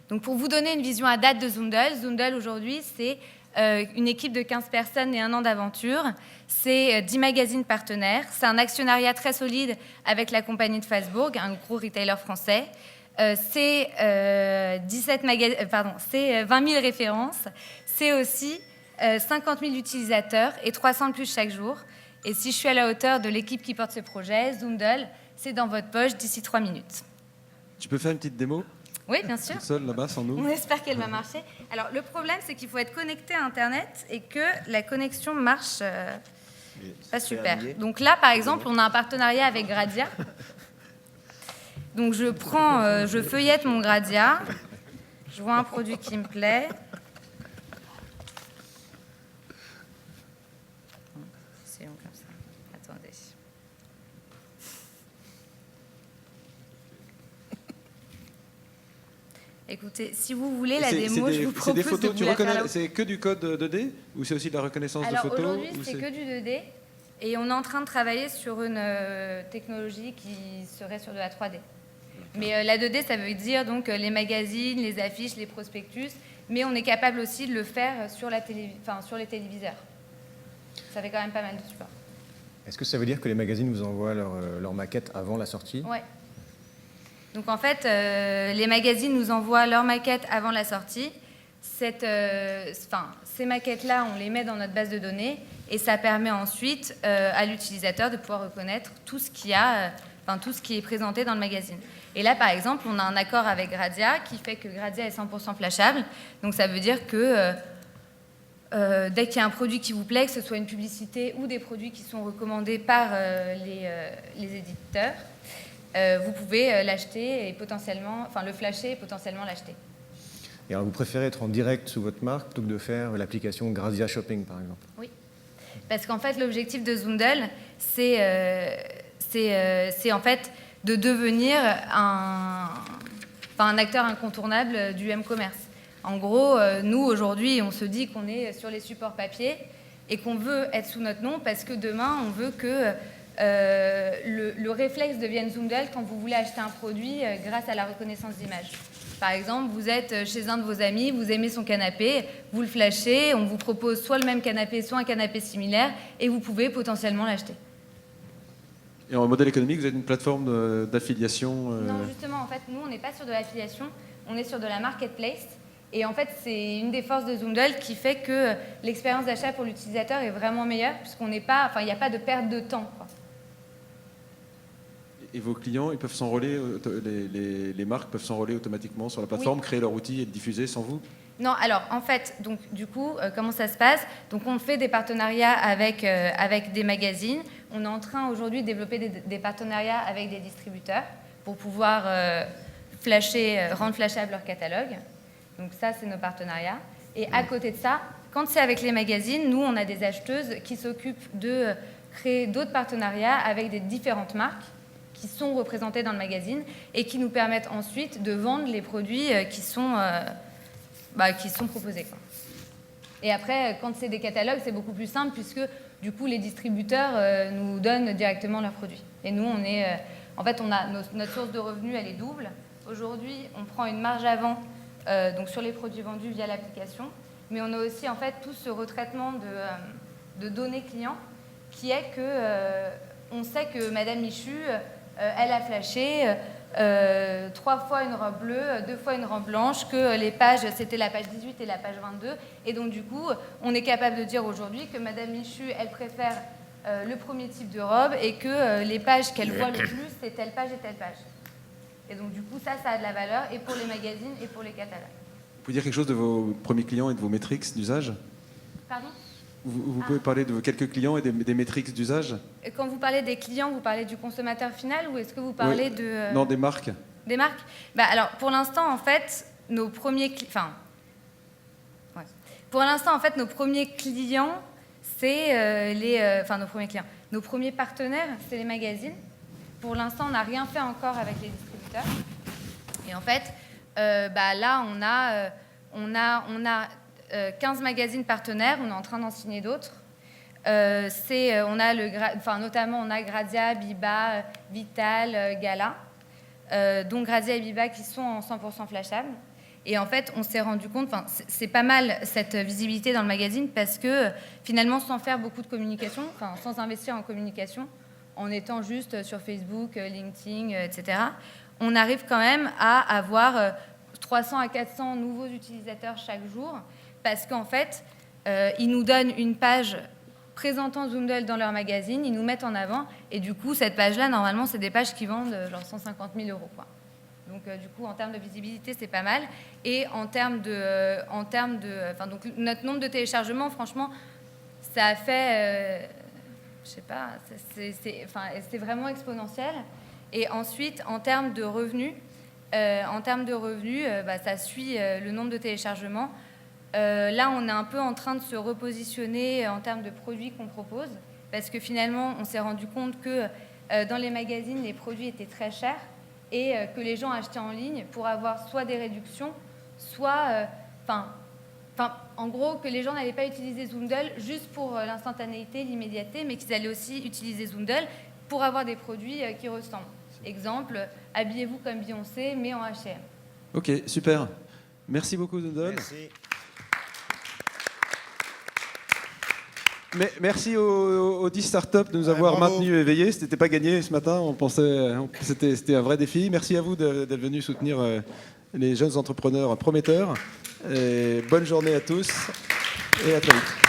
Donc pour vous donner une vision à date de Zoomdle, Zoomdle aujourd'hui, c'est une équipe de 15 personnes et 1 an d'aventure. C'est 10 magazines partenaires. C'est un actionnariat très solide avec la compagnie de Falsbourg, un gros retailer français. C'est 20 000 références. C'est aussi 50 000 utilisateurs et 300 de plus chaque jour. Et si je suis à la hauteur de l'équipe qui porte ce projet, Zoomdle, c'est dans votre poche d'ici 3 minutes. Tu peux faire une petite démo? Oui, bien sûr. Toute seule là-bas, sans nous. On espère qu'elle va marcher. Alors, le problème, c'est qu'il faut être connecté à Internet et que la connexion marche pas super. Donc là, par exemple, on a un partenariat avec Gradia. Donc, je feuillette mon Gradia. Je vois un produit qui me plaît. C'est long comme ça. Attendez. Écoutez, si vous voulez la démo, je vous propose des photos, de vous la faire là-haut. C'est que du code 2D ou c'est aussi de la reconnaissance de photos? Alors aujourd'hui, c'est que du 2D et on est en train de travailler sur une technologie qui serait sur de la 3D. Mais la 2D, ça veut dire donc les magazines, les affiches, les prospectus, mais on est capable aussi de le faire sur les téléviseurs. Ça fait quand même pas mal de support. Est-ce que ça veut dire que les magazines vous envoient leur maquette avant la sortie? Ouais. Donc en fait, les magazines nous envoient leurs maquettes avant la sortie. Ces maquettes-là, on les met dans notre base de données et ça permet ensuite à l'utilisateur de pouvoir reconnaître tout ce qui est présenté dans le magazine. Et là, par exemple, on a un accord avec Gradia qui fait que Gradia est 100% flashable. Donc ça veut dire que dès qu'il y a un produit qui vous plaît, que ce soit une publicité ou des produits qui sont recommandés par les éditeurs, vous pouvez l'acheter et potentiellement, le flasher et potentiellement l'acheter. Et alors, vous préférez être en direct sous votre marque plutôt que de faire l'application Gradia Shopping, par exemple? Oui, parce qu'en fait, l'objectif de Zoomdle, c'est en fait de devenir un acteur incontournable du m-commerce. En gros, nous, aujourd'hui, on se dit qu'on est sur les supports papier et qu'on veut être sous notre nom parce que demain, on veut que le réflexe devienne Zoomdle quand vous voulez acheter un produit grâce à la reconnaissance d'image. Par exemple, vous êtes chez un de vos amis, vous aimez son canapé, vous le flashez, on vous propose soit le même canapé, soit un canapé similaire, et vous pouvez potentiellement l'acheter. Et en modèle économique, vous êtes une plateforme d'affiliation Non, justement, en fait, nous, on n'est pas sur de l'affiliation, on est sur de la marketplace. Et en fait, c'est une des forces de Zoomdle qui fait que l'expérience d'achat pour l'utilisateur est vraiment meilleure, puisqu'on n'est pas, il n'y a pas de perte de temps, quoi. Et vos clients, ils peuvent s'enrôler, les marques peuvent s'enrôler automatiquement sur la plateforme, créer leur outil et le diffuser sans vous? Non, alors en fait, donc du coup, comment ça se passe? Donc on fait des partenariats avec des magazines. On est en train aujourd'hui de développer des partenariats avec des distributeurs pour pouvoir rendre flashable leur catalogue. Donc ça, c'est nos partenariats. Et à côté de ça, quand c'est avec les magazines, nous, on a des acheteuses qui s'occupent de créer d'autres partenariats avec des différentes marques qui sont représentées dans le magazine et qui nous permettent ensuite de vendre les produits qui sont proposés, quoi. Et après, quand c'est des catalogues, c'est beaucoup plus simple puisque du coup, les distributeurs nous donnent directement leurs produits. Et nous, notre source de revenus, elle est double. Aujourd'hui, on prend une marge avant donc sur les produits vendus via l'application, mais on a aussi en fait tout ce retraitement de données clients qui est que on sait que Madame Michu, elle a flashé 3 fois une robe bleue, 2 fois une robe blanche, que les pages, c'était la page 18 et la page 22. Et donc, du coup, on est capable de dire aujourd'hui que Madame Michu, elle préfère le premier type de robe et que les pages qu'elle voit le plus, c'est telle page et telle page. Et donc, du coup, ça a de la valeur et pour les magazines et pour les catalogues. Vous pouvez dire quelque chose de vos premiers clients et de vos métriques d'usage? Pardon? Vous pouvez parler de quelques clients et des métriques d'usage? Et quand vous parlez des clients, vous parlez du consommateur final ou est-ce que vous parlez de... Non, des marques. Des marques? Alors, pour l'instant, en fait, nos premiers clients, c'est nos premiers partenaires, c'est les magazines. Pour l'instant, on n'a rien fait encore avec les distributeurs. Et en fait, là, on a 15 magazines partenaires, on est en train d'en signer d'autres. Notamment, on a Grazia, Biba, Vital, Gala. Donc Grazia et Biba qui sont en 100% flashables. Et en fait, on s'est rendu compte, c'est pas mal cette visibilité dans le magazine parce que finalement, sans faire beaucoup de communication, sans investir en communication, en étant juste sur Facebook, LinkedIn, etc., on arrive quand même à avoir 300 à 400 nouveaux utilisateurs chaque jour parce qu'en fait, ils nous donnent une page présentant Zoomdle dans leur magazine, ils nous mettent en avant et du coup, cette page-là, normalement, c'est des pages qui vendent genre 150 000 €, quoi. Donc, du coup, en termes de visibilité, c'est pas mal. Et donc, notre nombre de téléchargements, franchement, ça a fait, je sais pas, c'est vraiment exponentiel. Et ensuite, en termes de revenus, ça suit le nombre de téléchargements. Là, on est un peu en train de se repositionner en termes de produits qu'on propose, parce que finalement, on s'est rendu compte que dans les magazines, les produits étaient très chers et que les gens achetaient en ligne pour avoir soit des réductions, soit... en gros, que les gens n'allaient pas utiliser Zoomdle juste pour l'instantanéité, l'immédiateté, mais qu'ils allaient aussi utiliser Zoomdle pour avoir des produits qui ressemblent. Exemple, habillez-vous comme Beyoncé, mais en H&M. Ok, super. Merci beaucoup, Zoomdle. Merci. Merci aux 10 startups de nous avoir maintenus éveillés. Ce n'était pas gagné ce matin. On pensait que c'était un vrai défi. Merci à vous d'être venus soutenir les jeunes entrepreneurs prometteurs. Et bonne journée à tous et à très vite.